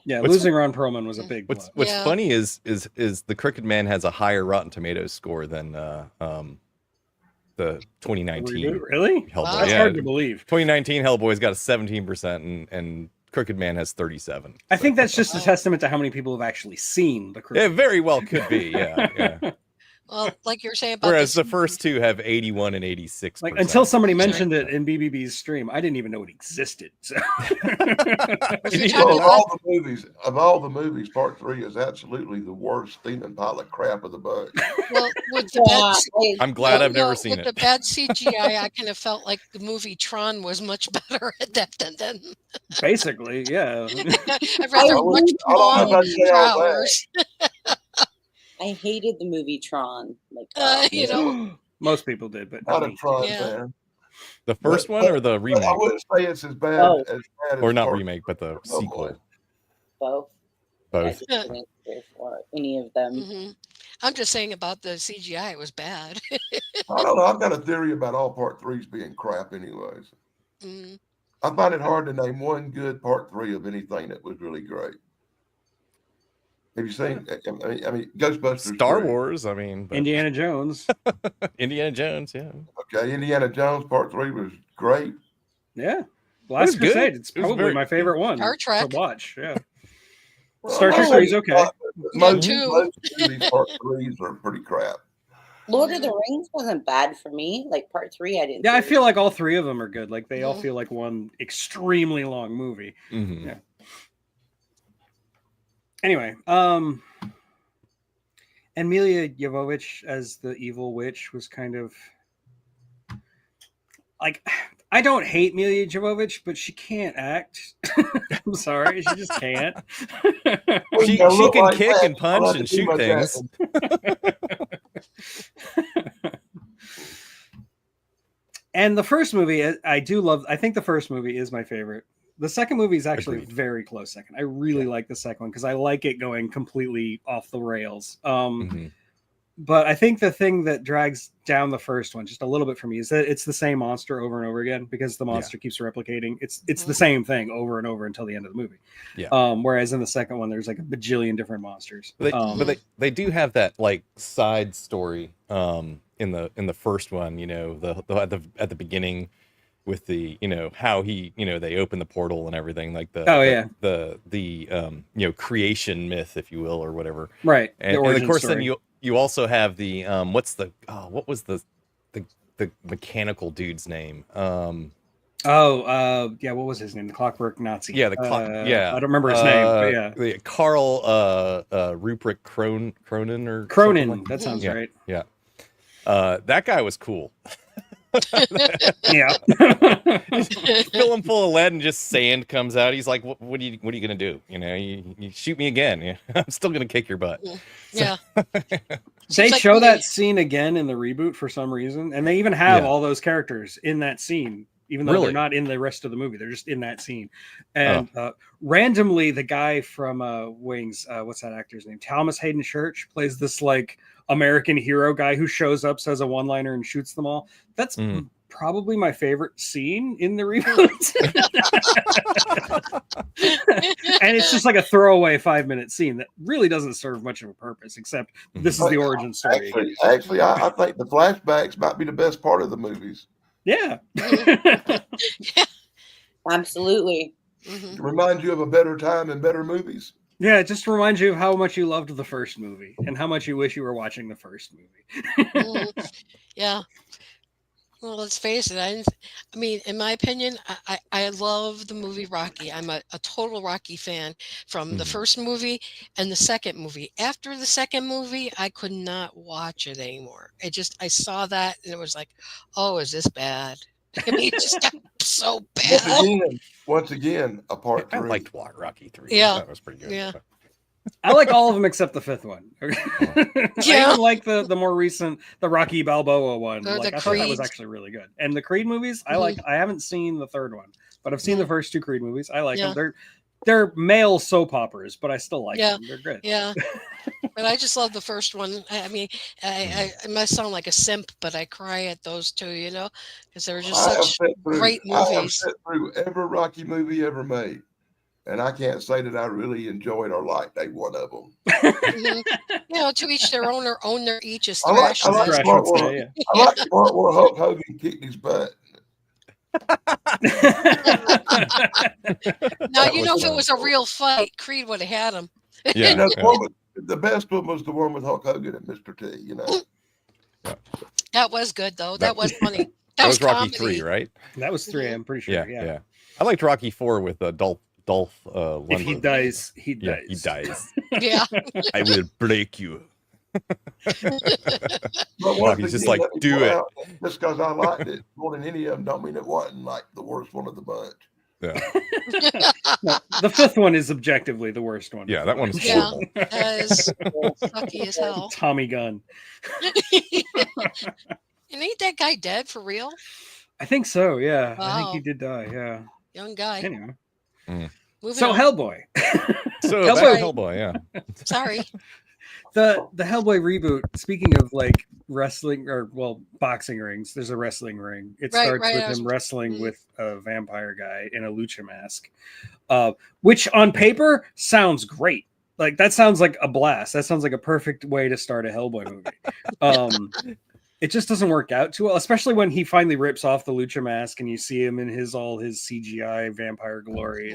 Yeah, What's- losing Ron Perlman was a big blow. What's Yeah. funny is the Crooked Man has a higher Rotten Tomatoes score than the 2019 Really? Hellboy. Wow. That's Yeah, hard to believe. 2019 Hellboy's got a 17% and Crooked Man has 37. I think that's just a testament to how many people have actually seen the Crooked It Man. very well could be, yeah. Well, like you're saying about Whereas this- the first two have 81 and 86. Like until somebody mentioned it in BBB's stream, I didn't even know it existed. So. You're So talking of all the movies, part 3 is absolutely the worst steaming pile of crap of the bunch. well, with the bad, I'm glad I've never no, seen with it. the bad CGI, I kind of felt like the movie Tron was much better at that than Basically, yeah. I'd rather I watch don't know Tron about say all that. hours. I hated the movie Tron. Like, You know, Most people did, but Not not a me. Tron Yeah. fan. The first one or the But remake? I wouldn't say it's as bad, Oh. as bad Or as not part- remake, but the Oh, sequel. boy. both. Both. I just didn't care for any of them. hmm I'm just saying about the CGI, it was bad. I don't know. I've got a theory about all part 3s being crap anyways. Mhm. I find it hard to name one good part 3 of anything that was really great. Have you seen? I mean, Ghostbusters. Star 3. Wars, I mean, but Indiana Jones. Indiana Jones, yeah. Okay, Indiana Jones part 3 was great. Yeah. was Last good. Crusade. It's It was probably very- my favorite one Star Trek. to watch. Yeah. Well, Star Trek most 3 is of okay. Most, too. most of these part 3s are pretty crap. Lord of the Rings wasn't bad for me. Like part 3, I didn't. Yeah, I think. feel like all three of them are good. Like they all Mhm. feel like one extremely long movie. Mhm. Yeah. Anyway, and Mila Jovovich as the evil witch was kind of like, I don't hate Mila Jovovich, but she can't act. I'm sorry, she just can't. When She you look can like kick that, and you punch don't and have to do shoot much things. acting. And the first movie, I do love. I think the first movie is my favorite. The second movie is actually Agreed. a very close second. I really like the second one because I like it going completely off the rails. Mhm. But I think the thing that drags down the first one just a little bit for me is that it's the same monster over and over again because the monster keeps replicating. It's the same thing over and over until the end of the movie. Yeah. Whereas in the second one, there's like a bajillion different monsters. But they do have that like side story in the first one, you know, the at the beginning with the, you know, how he, you know, they open the portal and everything, like the you know, creation myth, if you will, or whatever. Right. And, The and origin of course story. then you also have the what was the mechanical dude's name? Yeah, what was his name? The Clockwork Nazi. Yeah, the clock. Yeah, I don't remember his name, but yeah, Carl Ruprecht Cronin or something Cronin. like That sounds yeah, right. Yeah, that guy was cool. Yeah. Fill him full of lead and just sand comes out. He's like, what are you gonna do? You know, you shoot me again. Yeah, I'm still gonna kick your butt. Yeah. They like show me. that scene again in the reboot for some reason, and they even have Yeah. all those characters in that scene, even though Really? they're not in the rest of the movie. They're just in that scene. And randomly, the guy from Wings, what's that actor's name? Thomas Hayden Church plays this like American hero guy who shows up, says a one-liner, and shoots them all. That's probably my favorite scene in the reboot. And it's just like a throwaway 5-minute scene that really doesn't serve much of a purpose, except this is the origin story. Actually, I think the flashbacks might be the best part of the movies. Yeah. Absolutely. It reminds you of a better time and better movies. Yeah, it just reminds you of how much you loved the first movie and how much you wish you were watching the first movie. Yeah. Well, let's face it. I mean, in my opinion, I love the movie Rocky. I'm a total Rocky fan from the first movie and the second movie. After the second movie, I could not watch it anymore. I saw that and it was like, oh, is this bad? I mean, it just got so bad. Once again, a part I three. liked Rocky 3. Yeah. That was pretty good. Yeah. I like all of them except the fifth one. I Yeah. even like the more recent, the Rocky Balboa one. Or Like the I thought that was Creed. actually really good. And the Creed movies, I like. I haven't seen the third one, but I've seen the first two Creed movies. I like Yeah. them. They're male soap operas, but I still like Yeah. them. They're good. Yeah. But I just love the first one. I mean, I might sound like a simp, but I cry at those two, you know, because they were just I have such sat through- great I have movies. sat through every Rocky movie ever made, and I can't say that I really enjoyed or liked a one of them. Mhm. You know, to each their own, or own their each is I like- thrash. I like Thrash Smart would say, World. yeah. I like the part where Hulk Hogan kicked his butt. Now, you was know, if it fun. was a real fight, Creed would have had him. Yeah. You know, yeah. the best one was the one with Hulk Hogan and Mr. T. You know, That was good, though. That was funny. That was Rocky comedy. 3, right? That was 3, I'm pretty sure. Yeah, Yeah. yeah. I liked Rocky 4 with Dolph If he Lundgren. dies, he Yeah, dies. he dies. Yeah. I will break you. but Rocky's just like, let me do point it. out, just because I liked it more than any of them, don't mean it wasn't like the worst one of the bunch. Yeah, No, the fifth one is objectively the worst one. yeah, that one's Yeah. horrible. That is sucky as hell. Tommy Gunn. And ain't that guy dead for real? I think so. Yeah, I think Wow. he did die. Yeah. Young guy. Anyway, Moving so on. Hellboy. So Hellboy- back to Hellboy, yeah. Sorry. the Hellboy reboot. Speaking of like wrestling or boxing rings, there's a wrestling ring. It Right, starts right, with I was- him wrestling Mhm. with a vampire guy in a lucha mask, which on paper sounds great. Like that sounds like a blast. That sounds like a perfect way to start a Hellboy movie. It just doesn't work out too well, especially when he finally rips off the lucha mask and you see him in all his CGI vampire glory.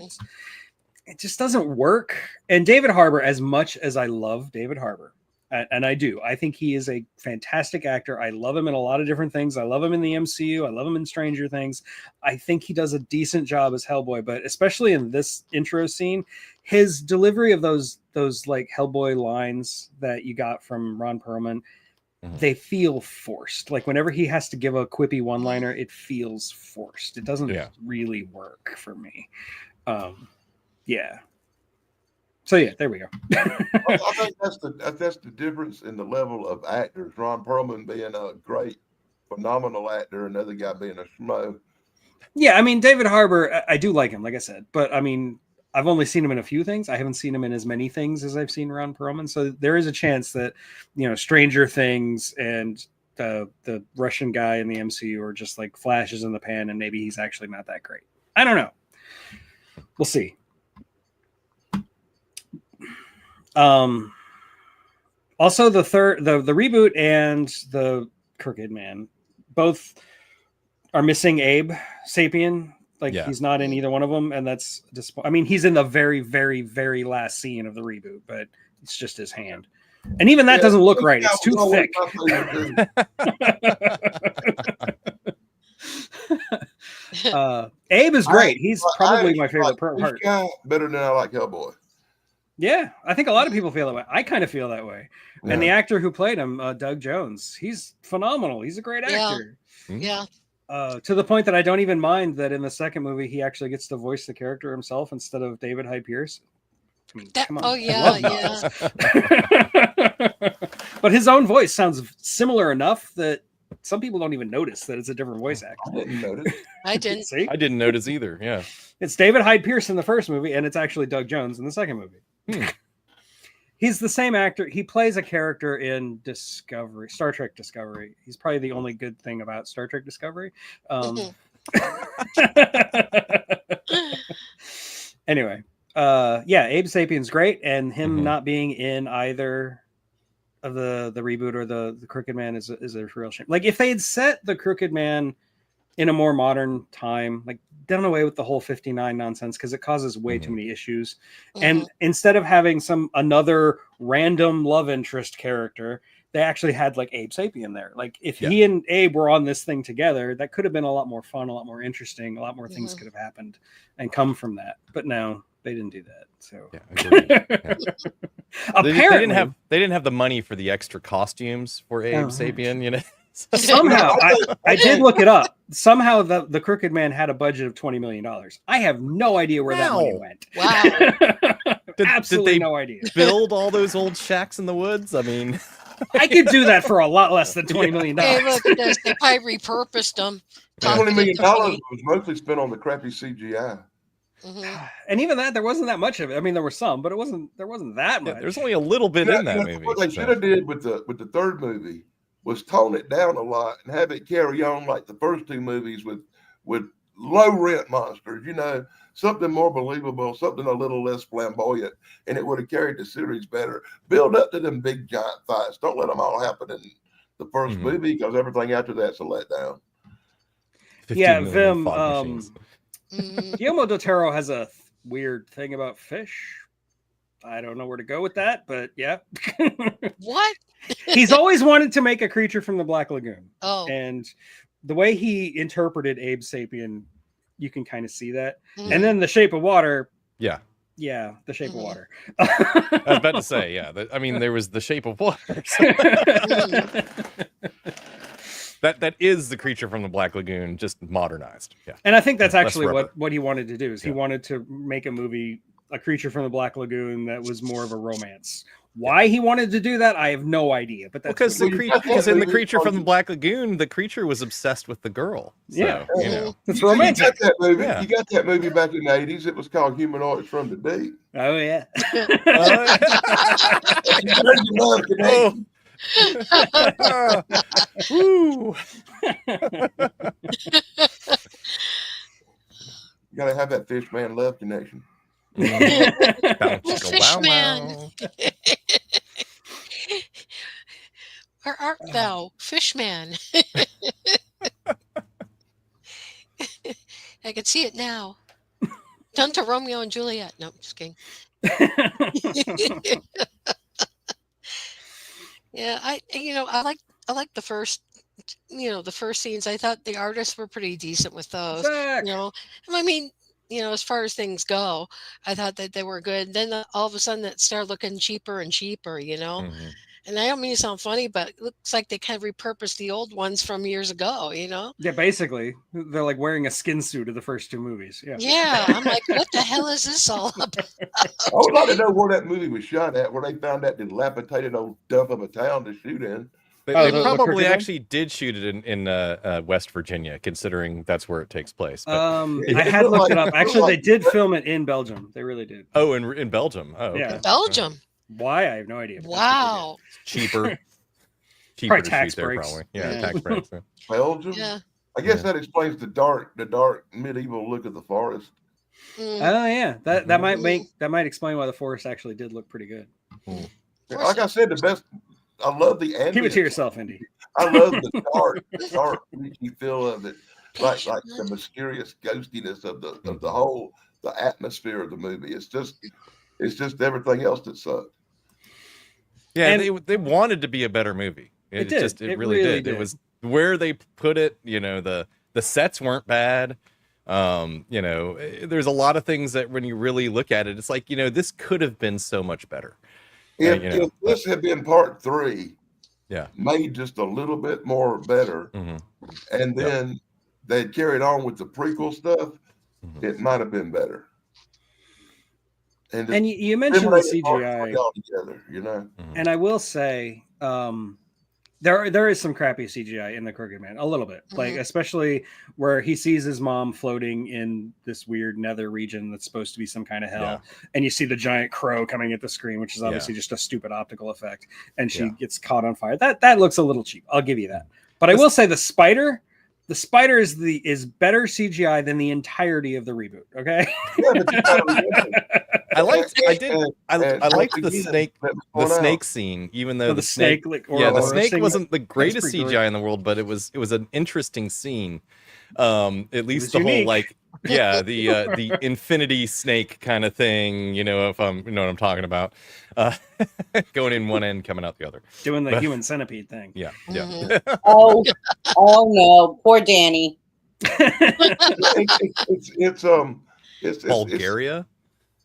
It just doesn't work. And David Harbour, as much as I love David Harbour, and I do, I think he is a fantastic actor. I love him in a lot of different things. I love him in the MCU. I love him in Stranger Things. I think he does a decent job as Hellboy, but especially in this intro scene, his delivery of those like Hellboy lines that you got from Ron Perlman, they feel forced. Like whenever he has to give a quippy one-liner, it feels forced. It doesn't really work for me. Yeah. So yeah, there we go. I think that's the difference in the level of actors. Ron Perlman being a great, phenomenal actor, another guy being a schmo. Yeah, I mean David Harbour, I do like him, like I said, but I mean I've only seen him in a few things. I haven't seen him in as many things as I've seen Ron Perlman. So there is a chance that, you know, Stranger Things and the Russian guy in the MCU are just like flashes in the pan, and maybe he's actually not that great. I don't know. We'll see. Also the reboot and the Crooked Man both are missing Abe Sapien. Like he's not in either one of them, and that's I mean, he's in the very, very, very last scene of the reboot, but it's just his hand, and even that doesn't look right. It's too thick. Abe is great. He's I probably actually my favorite like part. this guy better than I like Hellboy. Yeah, I think a lot of people feel that way. I kind of feel that way. Yeah. And the actor who played him, Doug Jones, he's phenomenal. He's a great Yeah. actor. Yeah. To the point that I don't even mind that in the second movie he actually gets to voice the character himself instead of David Hyde Pierce. I mean, That, come on. oh I yeah, love yeah. Miles. But his own voice sounds similar enough that some people don't even notice that it's a different voice actor. I didn't notice. I didn't. See, I didn't notice either. Yeah. it's David Hyde Pierce in the first movie, and it's actually Doug Jones in the second movie. He's the same actor. He plays a character in Discovery, Star Trek Discovery. He's probably the only good thing about Star Trek Discovery. Anyway, yeah, Abe Sapien's great, and him not being in either of the reboot or the Crooked Man is a real shame. Like if they had set the Crooked Man in a more modern time, like done away with the whole 59 nonsense because it causes way too many issues. And instead of having another random love interest character, they actually had like Abe Sapien there. Like if he and Abe were on this thing together, that could have been a lot more fun, a lot more interesting, a lot more things could have happened and come from that. But no, they didn't do that. So apparently they didn't have the money for the extra costumes for Abe Sapien, you know. Somehow, I did look it up. Somehow, the Crooked Man had a budget of $20 million. I have no idea where that money went. Wow. Absolutely did they no idea. build all those old shacks in the woods? I mean, I could do that for a lot less than $20 million. Hey, look at this. They probably repurposed them. $20 million was mostly spent on the crappy CGI. And even that, there wasn't that much of it. I mean, there were some, but there wasn't that much. there's only a little bit in that movie. What they should have did with the third movie was tone it down a lot and have it carry on like the first two movies with low rent monsters, you know, something more believable, something a little less flamboyant, and it would have carried the series better. Build up to them big giant fights. Don't let them all happen in the first movie because everything after that's a letdown. Yeah, Vim. Guillermo del Toro has a weird thing about fish. I don't know where to go with that, but yeah. What? He's always wanted to make a Creature from the Black Lagoon. Oh. And the way he interpreted Abe Sapien, you can kind of see that. And then The Shape of Water. Yeah, The Shape of Water. I was about to say, I mean, there was The Shape of Water. That is the Creature from the Black Lagoon, just modernized. Yeah, and I think that's Less actually rubber. what he wanted to do. Is he wanted to make a movie, A Creature from the Black Lagoon, that was more of a romance. Why he wanted to do that, I have no idea. But that's because in the Creature from the Black Lagoon, the creature was obsessed with the girl. So, you know. It's romantic. You got that movie. Yeah. You got that movie back in the 80s. It was called Humanoids from the Deep. Oh yeah. Woo. You gotta have that fish man love connection. Fish man. Where art thou, Fishman? I can see it now. Done to Romeo and Juliet. No, just kidding. Yeah, I like the first, the first scenes. I thought the artists were pretty decent with those. Zach. I mean, as far as things go, I thought that they were good. Then all of a sudden, it started looking cheaper and cheaper. And I don't mean to sound funny, but it looks like they kind of repurposed the old ones from years ago. Yeah, basically, they're like wearing a skin suit of the first two movies. Yeah. Yeah, I'm like, what the hell is this all about? I would like to know where that movie was shot at, where they found that dilapidated old dump of a town to shoot in. They the probably Crooked Man? actually did shoot it in West Virginia, considering that's where it takes place. But, I had looked it up. Actually, they did film it in Belgium. They really did. oh, in Belgium. Oh, okay. Yeah. Belgium. Why? I have no idea. but that's Wow. Cheaper Probably to tax shoot there, breaks. probably. Yeah, Yeah. tax breaks. Yeah. Belgium? Yeah. I guess that explains the dark medieval look of the forest. Mm. Oh yeah, that might explain why the forest actually did look pretty good. Like I said, I love the ambient. Keep it to yourself, Indy. I love the dark, freaky feel of it, like the mysterious ghostiness of the whole atmosphere of the movie. It's just everything else that sucked. Yeah, And- they wanted to be a better movie. It did. It It really really did. did. It was where they put it. The The sets weren't bad. You know, there's a lot of things that when you really look at it, it's like, you know, this could have been so much better. If, you know, if this had been part 3, yeah, made just a little bit more better, and then they carried on with the prequel stuff, it might have been better. And you mentioned the CGI all together, you know. And I will say, there is some crappy CGI in The Crooked Man, a little bit, like especially where he sees his mom floating in this weird nether region that's supposed to be some kind of hell, and you see the giant crow coming at the screen, which is obviously just a stupid optical effect, and she gets caught on fire. That looks a little cheap. I'll give you that. But I will say the spider is better CGI than the entirety of the reboot. Okay. I liked the snake scene, even though the snake wasn't the greatest CGI in the world, but it was an interesting scene. At least the unique. whole like the infinity snake kind of thing, you know, if you know what I'm talking about, going in one end, coming out the other, doing the human centipede thing. Yeah. Oh no, poor Danny. It's Bulgaria.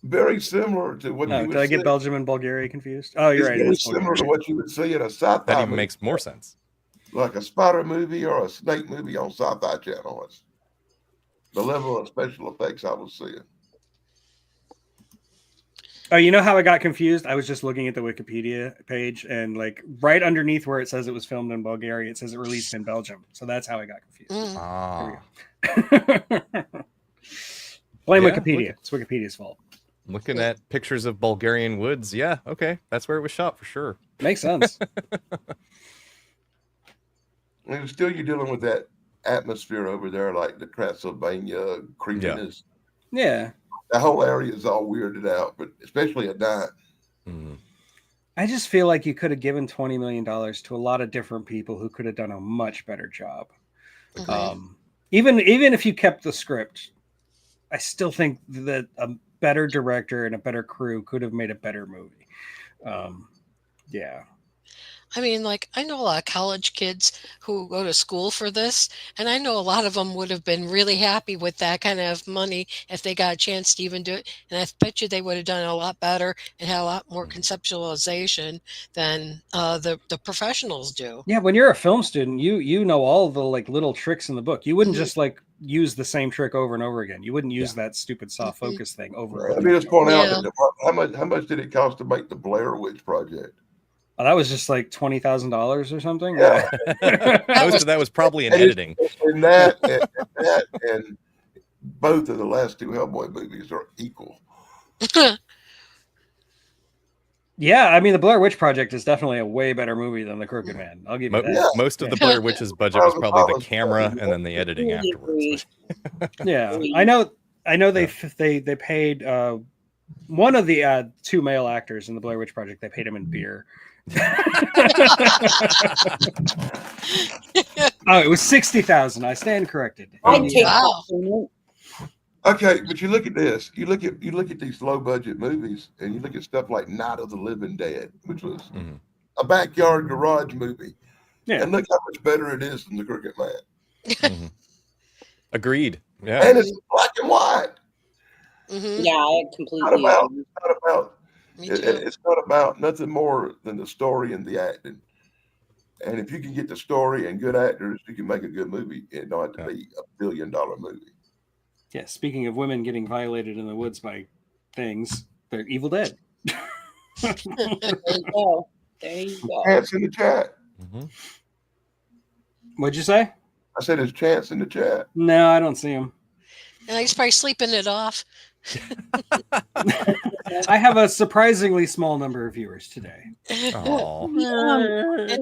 Very similar to what you would did I get see. Belgium and Bulgaria confused? Oh, you're right. Very It's similar Bulgaria. to what you would see in a sci-fi That even movie, makes more sense. like a spider movie or a snake movie on Sci-Fi Channel. It's the level of special effects I was seeing. Oh, you know how I got confused? I was just looking at the Wikipedia page, and like right underneath where it says it was filmed in Bulgaria, it says it released in Belgium. So that's how I got confused. Blame Wikipedia. It's Wikipedia's fault. Looking at pictures of Bulgarian woods, yeah, okay, that's where it was shot for sure. Makes sense. And still, you're dealing with that atmosphere over there, like the Transylvania creepiness. Yeah. The whole area is all weirded out, but especially at night. I just feel like you could have given $20 million to a lot of different people who could have done a much better job. Even if you kept the script, I still think that a better director and a better crew could have made a better movie. Yeah. I mean, like, I know a lot of college kids who go to school for this, and I know a lot of them would have been really happy with that kind of money if they got a chance to even do it. And I bet you they would have done it a lot better and had a lot more conceptualization than the professionals do. Yeah, when you're a film student, you know all the like little tricks in the book. You wouldn't just like use the same trick over and over again. You wouldn't use that stupid soft focus thing over. Let me just point out that how much did it cost to make the Blair Witch Project? Oh, that was just like $20,000 or something. Yeah. Most of that was probably in editing. And that and both of the last two Hellboy movies are equal. Yeah, I mean, the Blair Witch Project is definitely a way better movie than The Crooked Man. I'll give you that. Most of the Blair Witch's budget was probably the camera and then the editing afterwards. Yeah, I know. They paid one of the two male actors in the Blair Witch Project. They paid him in beer. Oh, it was 60,000. I stand corrected. I'd take Wow. that. Okay, but you look at this. You look at these low budget movies, and you look at stuff like Night of the Living Dead, which was a backyard garage movie. Yeah. And look how much better it is than The Crooked Man. Agreed. Yeah. And it's black and white. Yeah, I completely agree. It's not about nothing more than the story and the acting. And if you can get the story and good actors, you can make a good movie. It don't have to be $1 billion movie. Yeah, speaking of women getting violated in the woods by things, they're Evil Dead. There you go. There you go. Chance in the chat. What'd you say? I said there's Chance in the chat. No, I don't see him. And he's probably sleeping it off. I have a surprisingly small number of viewers today. It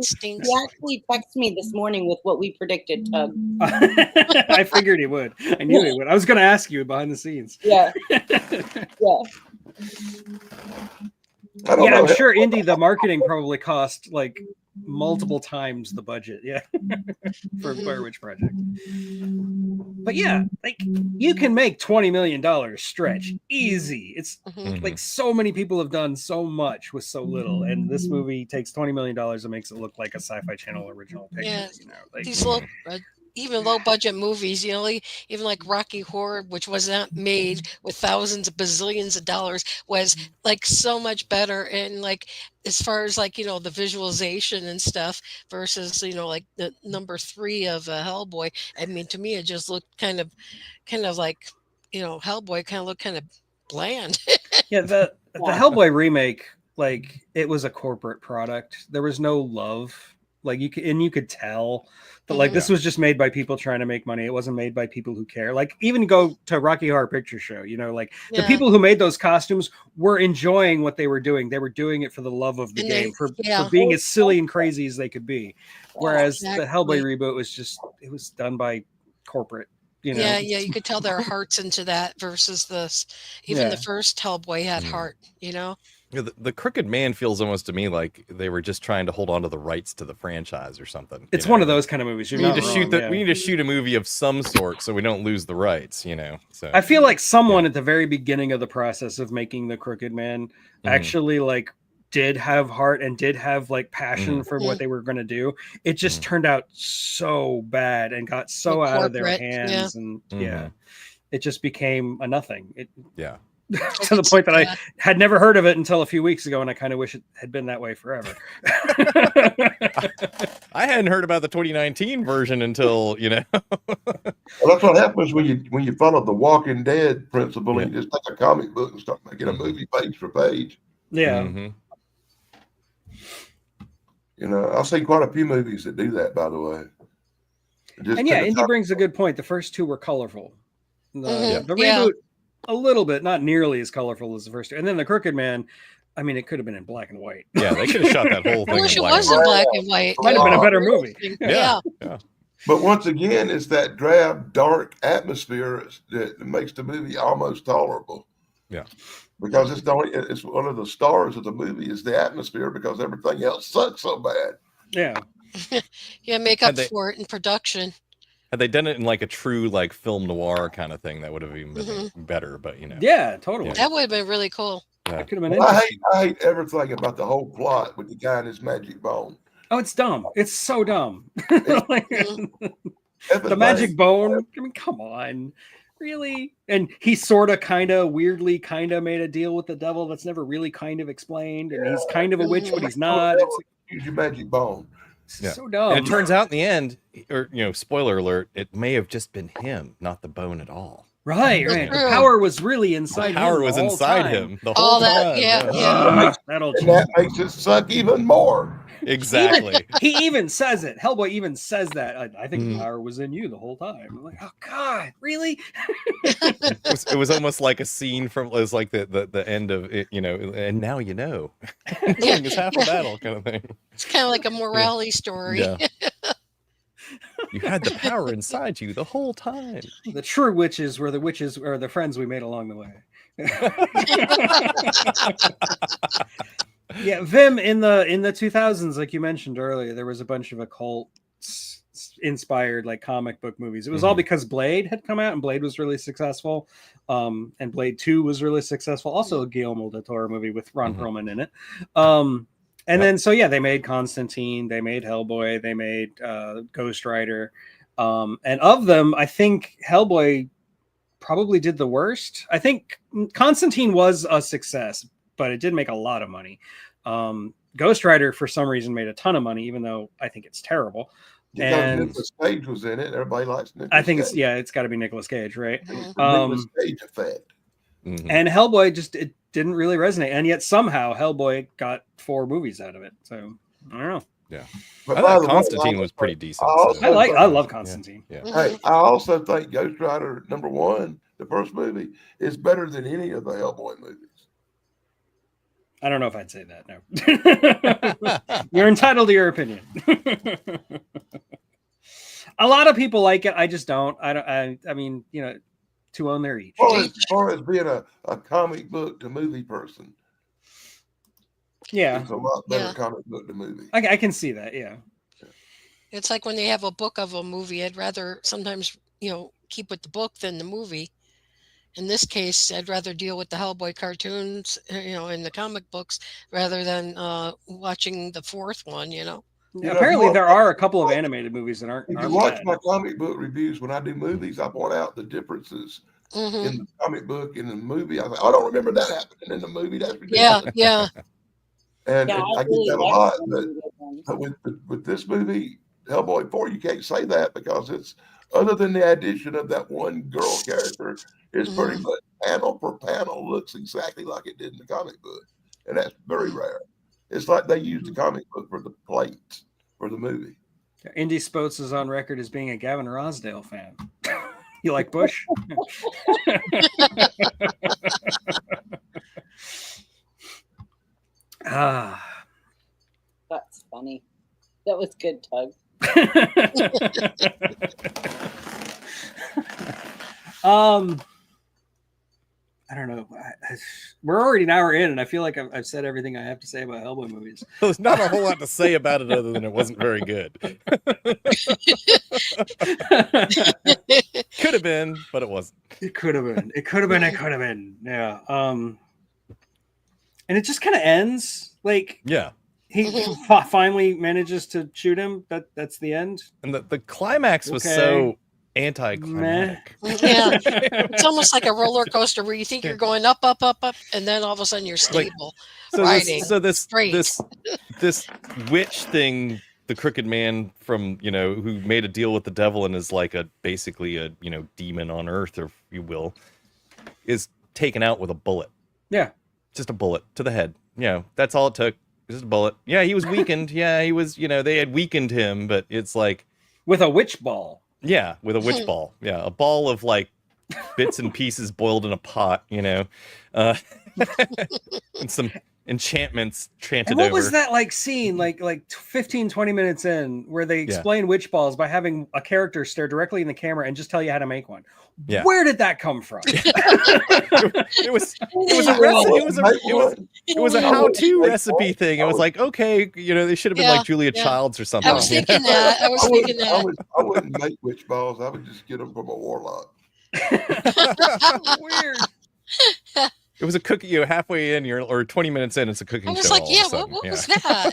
stinks. He actually texted me this morning with what we predicted, Tug. I figured he would. I knew he would. I was going to ask you behind the scenes. Yeah. I'm sure Indy, the marketing probably cost like multiple times the budget. Yeah. For Blair Witch Project. But yeah, like you can make $20 million stretch easy. It's like so many people have done so much with so little, and this movie takes $20 million and makes it look like a Sci-Fi Channel original picture. Yeah, you know, like, these little even low budget movies, even like Rocky Horror, which was not made with thousands of bazillions of dollars, was like so much better. And like, as far as like, the visualization and stuff versus, like the number 3 of Hellboy. I mean, to me, it just looked kind of like, Hellboy kind of looked kind of bland. Yeah, the Hellboy remake, like it was a corporate product. There was no love. Like you could tell that like this was just made by people trying to make money. It wasn't made by people who care. Like even go to Rocky Horror Picture Show, like the people who made those costumes were enjoying what they were doing. They were doing it for the love of the game, for being as silly and crazy as they could be. Whereas the Hellboy reboot it was done by corporate. Yeah, you could tell their hearts into that versus this. Even the first Hellboy had heart, The Crooked Man feels almost to me like they were just trying to hold on to the rights to the franchise or something. It's one of those kind of movies. We need to shoot a movie of some sort so we don't lose the rights, So I feel like someone at the very beginning of the process of making The Crooked Man actually like did have heart and did have like passion for what they were going to do. It just turned out so bad and got so out of their hands and it just became a nothing. To the point that I had never heard of it until a few weeks ago, and I kind of wish it had been that way forever. I hadn't heard about the 2019 version until Well, that's what happens when you follow the Walking Dead principle and you just take a comic book and start making a movie page for page. Yeah. I've seen quite a few movies that do that, by the way. And Indy brings a good point. The first two were colorful. The reboot, a little bit, not nearly as colorful as the first two. And then The Crooked Man, I mean, it could have been in black and white. Yeah, they could have shot that whole thing. I wish it was in black and white. Might have been a better movie. Yeah. But once again, it's that drab, dark atmosphere that makes the movie almost tolerable. Yeah. Because it's one of the stars of the movie is the atmosphere because everything else sucks so bad. Yeah. Yeah, make up for it in production. Had they done it in like a true like film noir kind of thing, that would have even been better. But yeah, totally. That would have been really cool. That could have been. I hate everything about the whole plot with the guy and his magic bone. Oh, it's dumb. It's so dumb. The magic bone. I mean, come on, really? And he sort of, kind of, weirdly, kind of made a deal with the devil that's never really kind of explained, and he's kind of a witch, but he's not. Use your magic bone. So dumb. And it turns out in the end, or spoiler alert, it may have just been him, not the bone at all. Right. The power was really inside him. The power was inside him the whole time. That makes it suck even more. Exactly. He even says it. Hellboy even says that. I think the power was in you the whole time. I'm like, oh God, really? It was almost like a scene from like the end of it, and now you know. It's half the battle kind of thing. It's kind of like a morality story. Yeah. You had the power inside you the whole time. The true witches were the friends we made along the way. Yeah, Vim in the 2000s, like you mentioned earlier, there was a bunch of occult inspired like comic book movies. It was all because Blade had come out, and Blade was really successful. And Blade 2 was really successful. Also a Guillermo del Toro movie with Ron Perlman in it. And then they made Constantine, they made Hellboy, they made Ghost Rider. And of them, I think Hellboy probably did the worst. I think Constantine was a success, but it did make a lot of money. Ghost Rider, for some reason, made a ton of money, even though I think it's terrible. And Nicolas Cage was in it. Everybody likes Nicolas I think Cage. it's got to be Nicolas Cage, right? Nicolas Cage effect. And Hellboy it didn't really resonate, and yet somehow Hellboy got 4 movies out of it. So I don't know. Yeah, But I by thought the way, Constantine was pretty decent. I love Constantine. Yeah. Hey, I also think Ghost Rider #1, the first movie, is better than any of the Hellboy movies. I don't know if I'd say that. No, you're entitled to your opinion. A lot of people like it. I just don't. I mean, to own their each. As far as being a comic book to movie person, yeah, it's a lot better comic book to movie. I can see that. Yeah, it's like when they have a book of a movie. I'd rather sometimes keep with the book than the movie. In this case, I'd rather deal with the Hellboy cartoons, in the comic books, rather than watching the 4th one. You know, Apparently, if you there are a couple of animated movies that aren't if you bad. watch my comic book reviews when I do movies, I point out the differences Mhm. in the comic book and the movie. I think I don't remember that happening in the movie. That's Yeah, ridiculous. yeah. And Yeah, I get really that a like lot. some But really good ones. with this movie, Hellboy 4, you can't say that because it's other than the addition of that one girl character, it's pretty Mhm. much panel per panel looks exactly like it did in the comic book. And that's very rare. It's like they used the comic book for the plates for the movie. Indy Spotes is on record as being a Gavin Rosdale fan. You like Bush? Ah. That's funny. That was good, Tug. I don't know. We're already an hour in, and I feel like I've said everything I have to say about Hellboy movies. There's not a whole lot to say about it other than it wasn't very good. Could have been, but it wasn't. It could have been. It could have been. It could have been. Yeah. And it just kind of ends like Yeah. he finally manages to shoot him. That's the end. And the climax was Okay. so anticlimactic. Yeah. It's almost like a roller coaster where you think you're going up, up, up, up, and then all of a sudden you're Like, stable. So Riding this straight. this witch thing, the crooked man from, who made a deal with the devil and is like basically a demon on earth, if you will, is taken out with a bullet. Yeah. Just a bullet to the head. That's all it took. Just a bullet. Yeah, he was weakened. Yeah, he was, they had weakened him, but it's like With a witch ball. yeah, with a witch ball. Yeah, a ball of like bits and pieces boiled in a pot, and some enchantments chanted And what over. was that like scene, like 15, 20 minutes in, where they explain witch balls by having a character stare directly in the camera and just tell you how to make one? Yeah. Where did that come from? It was a how-to recipe thing. It was like, okay, they should have been like Julia Childs or something. I was thinking that. I was thinking that. I wouldn't make witch balls. I would just get them from a warlock. Weird. It was a cookie. Halfway in, or 20 minutes in, it's a cooking I show. was like, all of a yeah, sudden. what was that?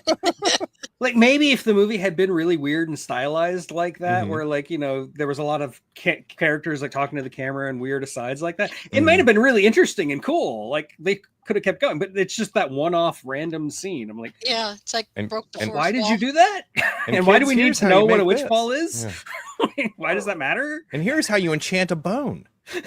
Like maybe if the movie had been really weird and stylized like that, Mhm. where like there was a lot of characters like talking to the camera and weird asides like that, it might have been really interesting and cool. Like they could have kept going, but it's just that one-off random scene. I'm like, Yeah, it's like broke the and fourth why did wall. you do that? And why do kids, we need here's to how know you what a make witch this. ball is? Yeah. Why does that matter? And here's how you enchant a bone. A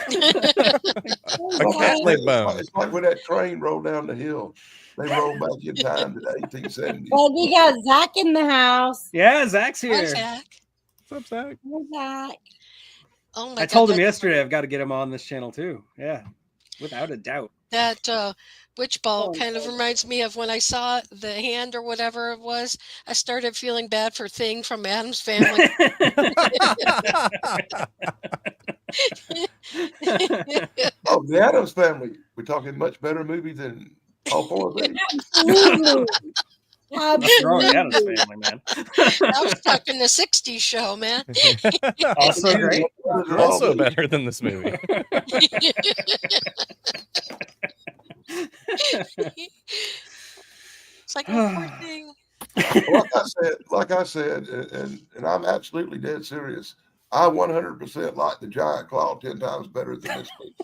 Well, cat leg bone. It's like when that train rolled down the hill. They rolled back in time to the 1870s. Well, we got Zach in the house. Yeah, Zach's Hi, here. Zach. What's up, Zach? Hi, Zach. Oh my I God, told him that- yesterday I've got to get him on this channel too. Yeah, without a doubt. That witch ball Oh, kind of God. reminds me of when I saw the hand or whatever it was. I started feeling bad for Thing from Adam's Family. Oh, the Addams Family. We're talking much better movie than all four of these. Absolutely. Nothing wrong with the Addams Absolutely. Family, man. I was stuck in the 60s show, man. Also great. Also better than this movie. It's like, oh, poor Thing. Like I said, and I'm absolutely dead serious. I 100% like the Giant Claw 10 times better than this movie.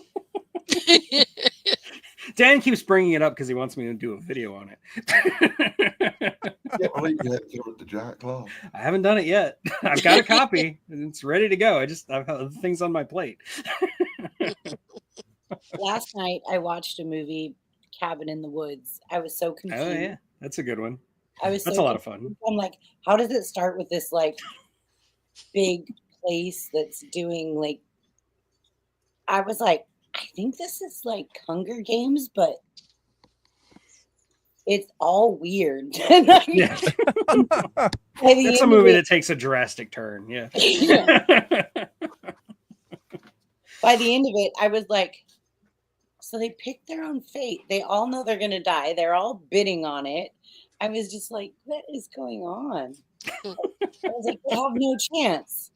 Dan keeps bringing it up because he wants me to do a video on it. I can't believe you had killed the Giant Claw. I haven't done it yet. I've got a copy and it's ready to go. I've other things on my plate. Last night I watched a movie, Cabin in the Woods. I was so confused. Oh yeah, that's a good one. I was That's so a lot of confused. fun. I'm like, how does it start with this like big place that's doing like I was like, I think this is like Hunger Games, but it's all weird. And I- Yeah, by the it's a end movie of that takes a drastic turn. Yeah. it- by the end of it, I was like, so they picked their own fate. They all know they're gonna die. They're all bidding on it. I was just like, what is going on? I was like, they have no chance.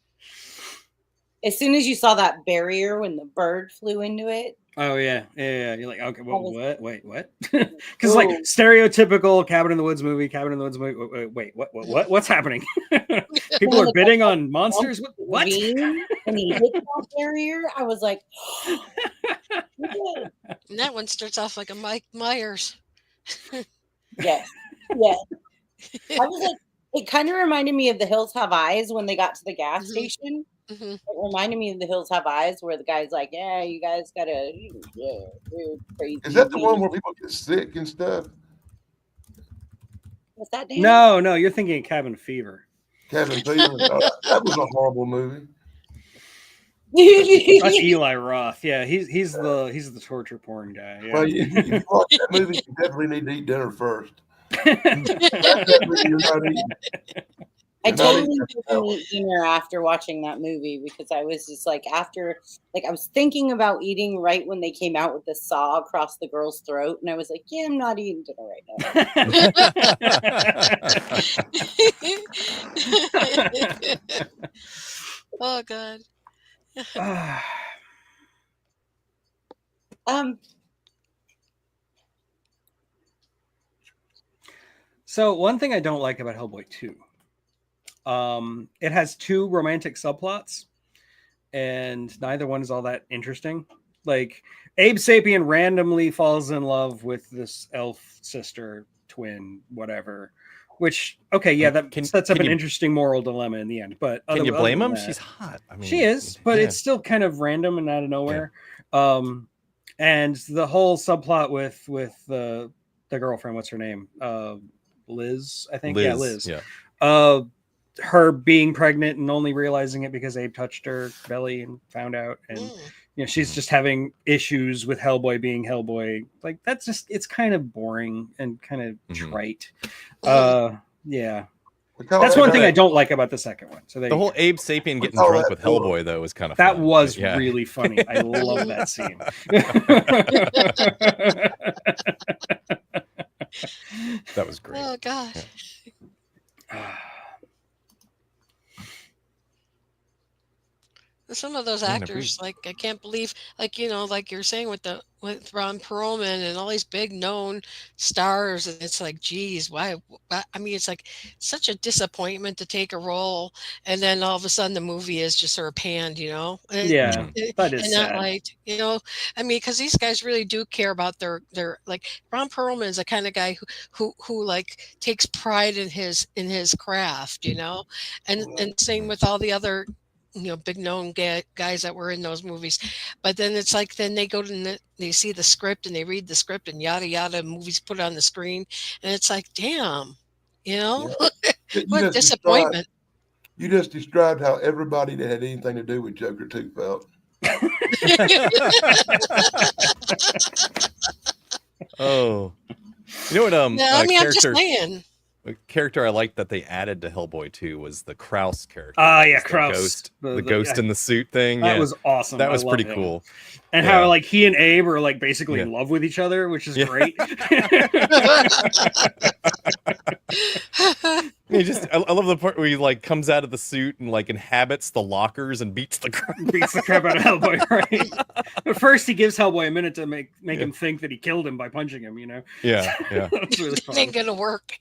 As soon as you saw that barrier when the bird flew into it, Oh yeah. You're like, okay, was- what? Wait, what? Because like Ooh. stereotypical Cabin in the Woods movie. Wait, what's happening? People are bidding on monsters. What? When he hit that barrier, I was like, And that one starts off like a Mike Myers. yes, yes. I was like, it kind of reminded me of The Hills Have Eyes when they got to the gas Mhm. station. Mhm. It reminded me of The Hills Have Eyes, where the guy's like, "Yeah, you guys gotta, we're crazy." Is that the one where people get sick and stuff? What's that? Dan? No, you're thinking of Cabin Fever. Kevin Peter. That was a horrible movie. That's Eli Roth. Yeah, he's the torture porn guy. Yeah. Well, if you watch that movie, you definitely need to eat dinner first. That movie you're not eating. I You're not totally eating didn't eat dinner after watching that movie because I was just like, I was thinking about eating right when they came out with the saw across the girl's throat, and I was like, yeah, I'm not eating dinner right now. Oh God. So one thing I don't like about Hellboy 2, it has two romantic subplots, and neither one is all that interesting. Like Abe Sapien randomly falls in love with this elf sister, twin, whatever. Which, okay, yeah, that sets up an interesting moral dilemma in the end. But Can you blame other him? than that- She's hot. I mean, she is, but yeah. it's still kind of random and out of nowhere. And the whole subplot with the girlfriend, what's her name? Liz, I think. Yeah, Liz. Yeah. Her being pregnant and only realizing it because Abe touched her belly and found out, and she's just having issues with Hellboy being Hellboy. Like that's just, it's kind of boring and kind of trite. Yeah. That's one thing I don't like about the second one. So the whole Abe Sapien getting drunk with Hellboy though was kind of that fun. was Yeah. really funny. I love that scene. That was great. Oh God. Yeah. Some of those actors, like I can't believe, like like you're saying with Ron Perlman and all these big known stars, and it's like, geez, why? I mean, it's like such a disappointment to take a role, and then all of a sudden the movie is just sort of panned, Yeah, that is and sad. not liked, I mean, because these guys really do care about their like Ron Perlman is the kind of guy who like takes pride in his craft, and same with all the other big known guys that were in those movies. But then it's like, then they go to they see the script and they read the script and yada yada, movies put on the screen, and it's like, damn, what a disappointment. You just described how everybody that had anything to do with Joker 2 felt. Oh, you know what? No, I mean, I'm just saying. A character I liked that they added to Hellboy 2 was the Kraus character. Yeah, The Kraus. ghost, the ghost in the suit thing. That was awesome. That was I pretty love him. cool. And how like he and Abe are like basically in love with each other, which is great. I love the part where he like comes out of the suit and like inhabits the lockers and beats the crap out of Hellboy. Right. But first, he gives Hellboy a minute to make him think that he killed him by punching him. Yeah. That's really fun. It ain't gonna work.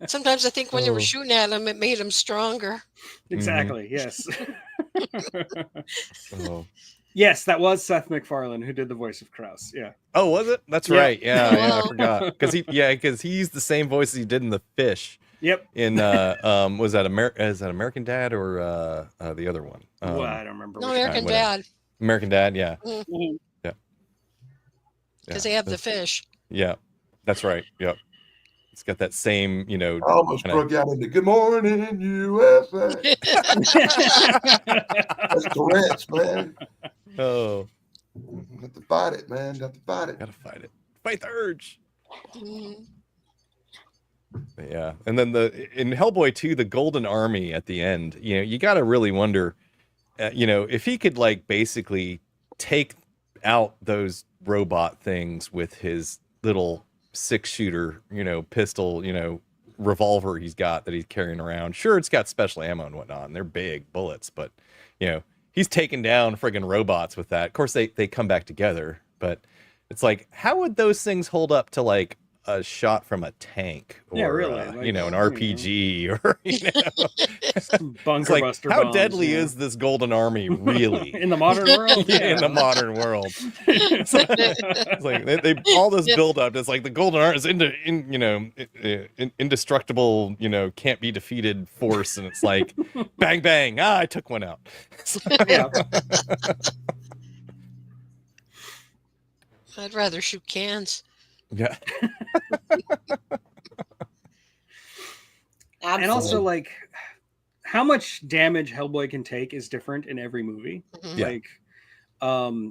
Sometimes I think when they were shooting at him, it made him stronger. Exactly. Yes. Oh. Yes, that was Seth MacFarlane who did the voice of Kraus. Yeah. Oh, was it? That's Yeah. right. Yeah, I forgot. Because he used the same voice as he did in The Fish. Yep. In was that American Dad or the other one? Well, I don't remember. No, which American one. Dad. American Dad, yeah. Mhm. Yeah. Because they have the fish. Yeah, that's right. Yep. It's got that same, I almost broke out into "Good Morning USA." That's Tourette's, man. Oh. Got to fight it, man. Got to fight it. Gotta fight it. Fight the urge. Mhm. Yeah, and then in Hellboy 2, the Golden Army at the end. You got to really wonder, if he could like basically take out those robot things with his little 6-shooter, pistol, revolver he's got that he's carrying around. Sure, it's got special ammo and whatnot, and they're big bullets, but he's taking down friggin' robots with that. Of course, they come back together, but it's like, how would those things hold up to like a shot from a tank or Yeah, really, an like, RPG or Some bunker it's like, buster how bombs, deadly you know? is this Golden Army really? In the modern world? In the modern world, it's like they all this build up. It's like the Golden Army is indestructible, can't be defeated force, and it's like bang bang, I took one out. Yeah. I'd rather shoot cans. Yeah. And also, like, how much damage Hellboy can take is different in every movie. Mhm. Yeah. Like,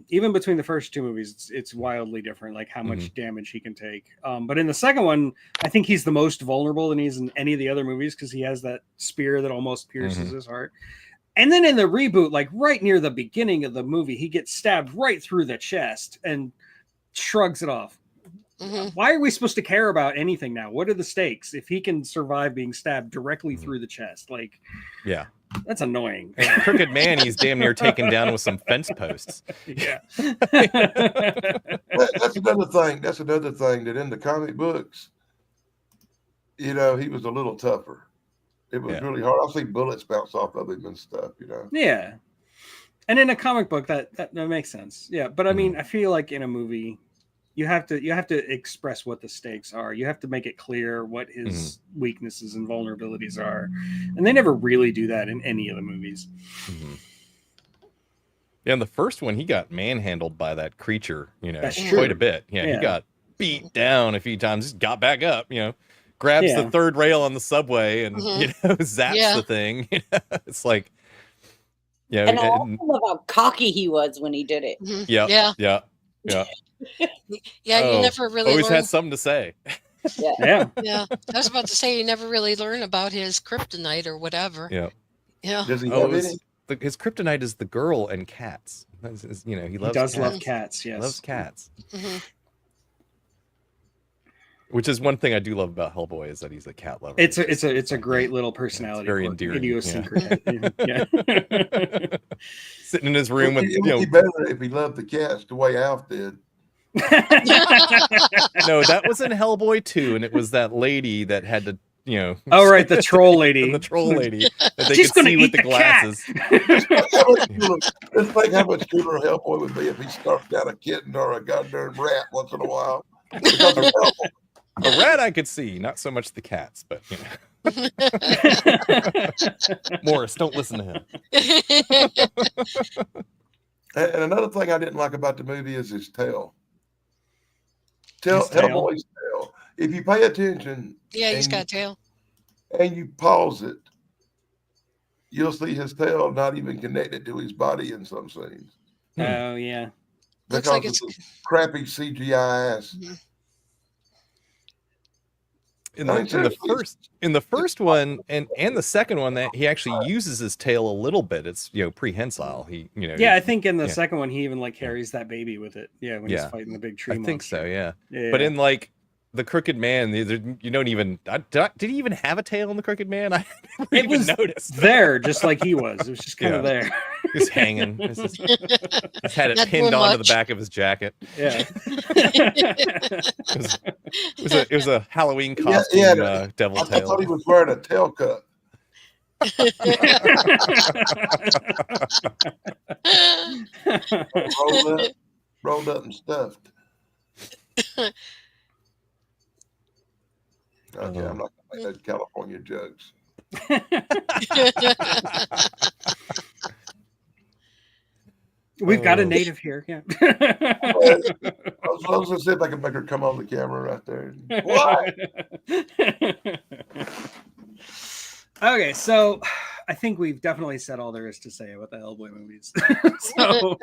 even between the first two movies, it's wildly different, like how much Mm-hmm. damage he can take. But in the second one, I think he's the most vulnerable than he's in any of the other movies because he has that spear that almost pierces Mhm. his heart. And then in the reboot, like right near the beginning of the movie, he gets stabbed right through the chest and shrugs it off. Mhm. Why are we supposed to care about anything now? What are the stakes if he can survive being stabbed directly through the chest? Like, Yeah. that's annoying. And Crooked Man, he's damn near taken down with some fence posts. Yeah. That's another thing. That's another thing that in the comic books, he was a little tougher. It was Yeah. really hard. I've seen bullets bounce off of him and stuff. Yeah. And in a comic book, that makes sense. Yeah. But I mean, I feel like in a movie, you have to express what the stakes are. You have to make it clear what his weaknesses and vulnerabilities are. And they never really do that in any of the movies. Mhm. Yeah, in the first one, he got manhandled by that creature, That's quite true. a bit. Yeah, Yeah. he got beat down a few times, just got back up, grabs Yeah. the third rail on the subway and, zaps Yeah. the thing. It's like, And I also love how cocky he was when he did it. Mhm. yeah, Yeah. yeah, yeah. Yeah, you Oh, never really always learn. had something to say. Yeah. Yeah, I was about to say you never really learn about his kryptonite or whatever. Yeah. Yeah. Does he Oh, have any? his kryptonite is the girl and cats. He He loves does cats. love cats. Yes. Loves cats. Mhm. Which is one thing I do love about Hellboy is that he's a cat lover. It's a great little personality. very quirk, endearing, idiosyncratic. Yeah. sitting in his room with It would be better if he loved the cats the way Alf did. no, that was in Hellboy 2, and it was that lady that had to, Oh right, the troll lady. the troll lady that they She's could gonna see with eat the the cat. glasses. Let's think how much cooler Hellboy would be if he started down a kitten or a goddamn rat once in a while. Because of Hellboy. A rat I could see, not so much the cats, but Morris, don't listen to him. And another thing I didn't like about the movie is his tail. His tail? Hellboy's tail. If you pay attention Yeah, he's and got a tail. and you pause it, you'll see his tail not even connected to his body in some scenes. Oh yeah. Looks Because like of it's the crappy CGI ass. In the first one and the second one, that he actually uses his tail a little bit. It's prehensile. He Yeah, I think in the Yeah. second one he even like carries that baby with it. Yeah, when he's Yeah. fighting the big tree. I think so. monster. Yeah. Yeah. But in like the Crooked Man, you don't even. Did he even have a tail in the Crooked Man? I never It even was noticed. there, just like he was. It was just kind of there. He's hanging. He's had it Not pinned doing onto the much. back of his jacket. Yeah. It was a Halloween Yeah, costume, yeah, devil I tail. thought he was wearing a tail cup. Rolled up and stuffed. Okay, I'm not gonna make those California jokes. We've got a Oh. native here. Yeah. I was gonna see if I could make her come on the camera right there. What? Okay, so I think we've definitely said all there is to say about the Hellboy movies. So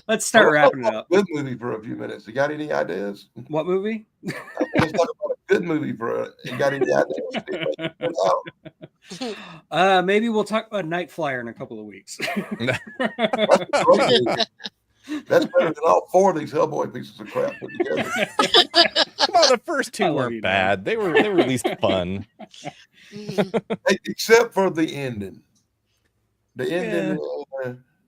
let's start wrapping it up. Good movie for a few minutes. You got any ideas? What movie? Let's talk about a good movie you got any ideas? Maybe we'll talk about Night Flyer in a couple of weeks. That's a great movie. That's better than all four of these Hellboy pieces of crap put together. Come on, the first I two love weren't you, bad. They were at least fun. Mhm. Except for the ending. The ending,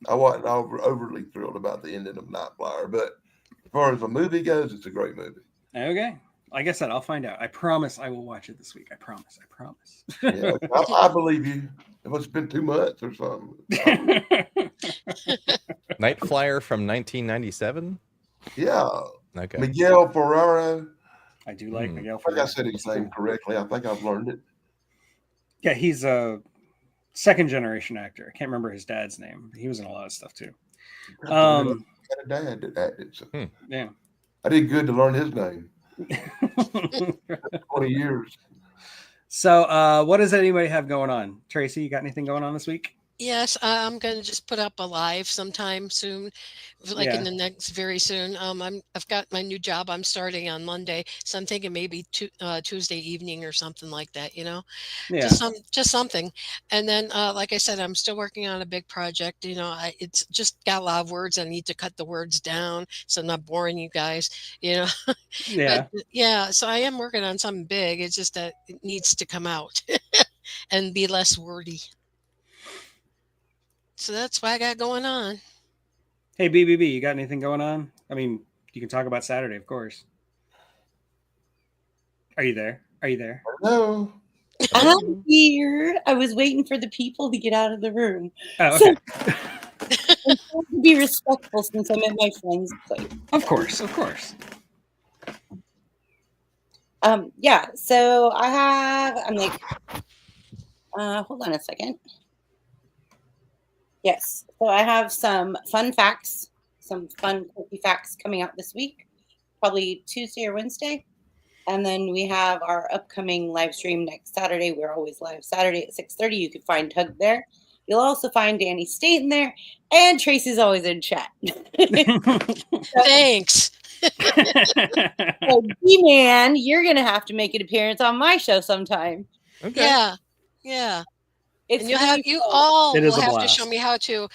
I wasn't overly thrilled about the ending of Nightflyer, but as far as the movie goes, it's a great movie. Okay. Like I said, I'll find out. I promise I will watch it this week. I promise. I promise. Yeah, I believe you. It must have been 2 months or something. Night Flyer from 1997. Yeah, Okay. Miguel Ferraro. I do like Miguel I think I Ferrer. said his name correctly. I think I've learned it. Yeah, he's a second generation actor. I can't remember his dad's name. He was in a lot of stuff too. I had a dad that acted. So Yeah. I did good to learn his name. 20 years. So, what does anybody have going on? Tracy, you got anything going on this week? Yes, I'm going to just put up a live sometime soon, like Yeah. in the next very soon. I've got my new job. I'm starting on Monday, so I'm thinking maybe Tuesday evening or something like that. Yeah. Just something. And then, like I said, I'm still working on a big project. It's just got a lot of words. I need to cut the words down so I'm not boring you guys. Yeah. But yeah, so I am working on something big. It's just that it needs to come out and be less wordy. So that's what I got going on. Hey, BBB, you got anything going on? I mean, you can talk about Saturday, of course. Are you there? Are you there? No. I'm here. I was waiting for the people to get out of the room. Oh, So- okay. I'm trying to be respectful since I'm at my friend's place. Of course, of course. Yeah, so I'm like, hold on a second. Yes, so I have some fun facts, some fun quirky facts coming out this week, probably Tuesday or Wednesday. And then we have our upcoming live stream next Saturday. We're always live Saturday at 6:30. You can find Tug there. You'll also find Danny Staten there, and Tracy's always in chat. Thanks. So, D-Man, you're gonna have to make an appearance on my show sometime. Okay. Yeah. It's And you really fun. all It is will a have to show blast. me how to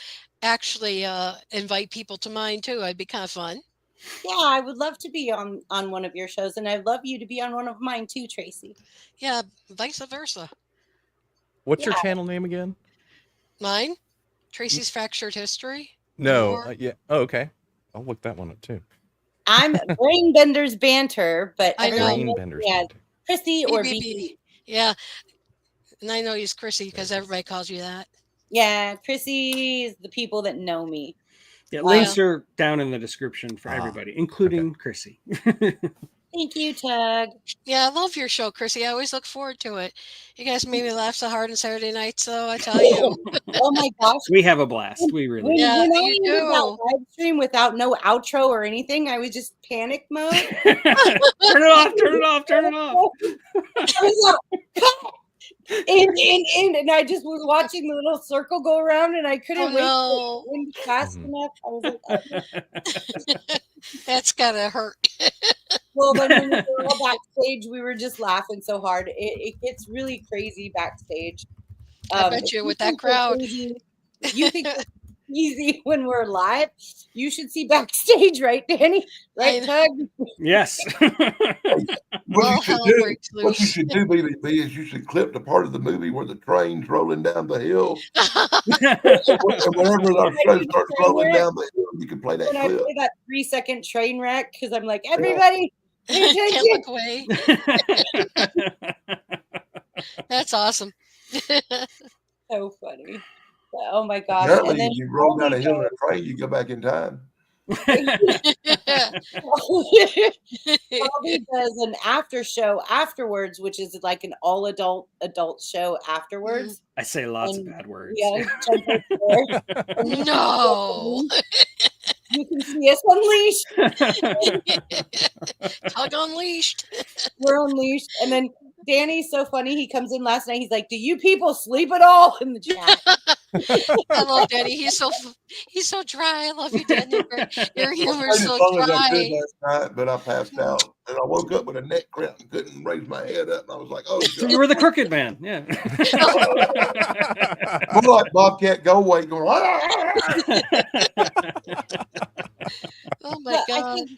actually invite people to mine too. It'd be kind of fun. Yeah, I would love to be on one of your shows, and I'd love you to be on one of mine too, Tracy. Yeah, vice versa. What's your channel name again? Mine, Tracy's Fractured History. No. Or- Yeah. Oh, okay. I'll look that one up too. I'm Brainbenders Banter, but I know. everyone knows Brainbenders. me as Chrissy or BBB. BB. Yeah, and I know he's Chrissy because everybody calls you that. Yeah, Chrissy is the people that know me. Yeah, links are down in the description for everybody, including Chrissy. Thank you, Tug. Yeah, I love your show, Chrissy. I always look forward to it. You guys made me laugh so hard on Saturday nights, so I tell you. Oh my gosh. We have a blast. We really When, do. Yeah, when I you did that do. live stream without no outro or anything, I was just panic mode. Turn it off, turn it off, turn it off. I was like, cut! And I just was watching the little circle go around, and I couldn't wait no. to end fast Mhm. enough. I was like, That's gotta hurt. well, then when we were all backstage, we were just laughing so hard. It gets really crazy backstage. I bet if you with think that we're crowd. crazy- if you think it's easy when we're live, you should see backstage, right, Danny? Right, I Tug? Yes. Well, hell breaks What you loose. should do, BB, is you should clip the part of the movie where the train's rolling down the hill. And whenever the train starts rolling down the hill, you can play that When I clip. play that 3-second train wreck, because I'm like, everybody, pay Can't attention. look away. That's awesome. So funny. Oh my gosh. And Apparently, then if you roll down a Colby hill in a train, you go back in time. Colby does an after show afterwards, which is like an all adult show afterwards. I say lots And of bad words. Yeah, jump over there. And No. you can see us unleashed. Tug unleashed. We're unleashed. And then Danny's so funny. He comes in last night. He's like, "Do you people sleep at all?" in the chat. I love Danny. He's so dry. I love you, Danny. Your I humor's played so as long as I could dry. last night, but I passed out. And I woke up with a neck cramp and couldn't raise my head up. And I was like, oh, So God. you were the crooked man. Yeah. More like Bobcat Goldthwait going, Oh my But I god. think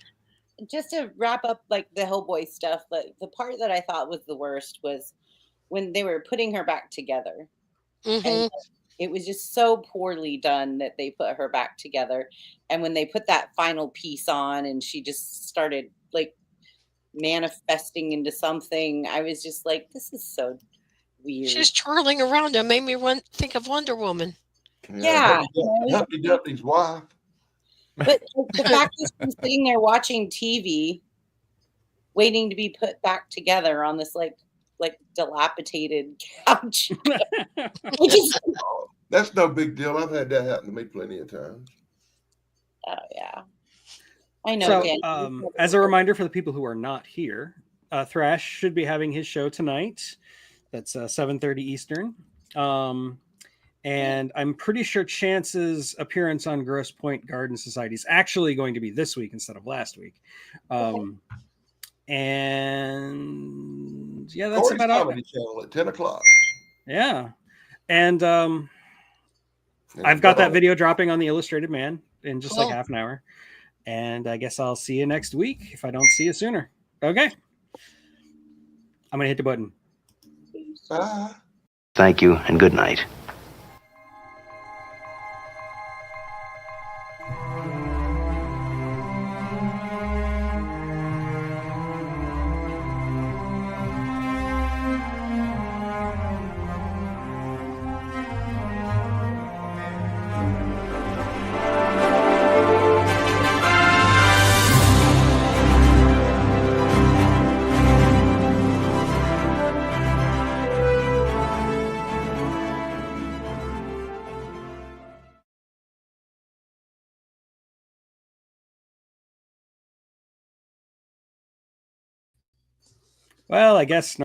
just to wrap up like the Hellboy stuff, like the part that I thought was the worst was when they were putting her back together. Hmm. And It was just so poorly done that they put her back together. And when they put that final piece on and she just started like manifesting into something, I was just like, this is so weird. She's twirling around. It made me think of Wonder Woman. Yeah. Humpty Dumpty's wife. But the fact that she's sitting there watching TV, waiting to be put back together on this like dilapidated couch. Which is, That's no big deal. I've had that happen to me plenty of times. oh yeah. I know. So, Dan. as a reminder for the people who are not here, Thrash should be having his show tonight. That's 7:30 Eastern. And I'm pretty sure Chance's appearance on Grosse Pointe Garden Society is actually going to be this week instead of last week. And yeah, that's Corey's about all. Comedy Channel at 10 o'clock. Yeah. And I've got that video dropping on the Illustrated Man in just like half an hour. And I guess I'll see you next week if I don't see you sooner. Okay. I'm going to hit the button. Bye. Thank you and good night. Well, I guess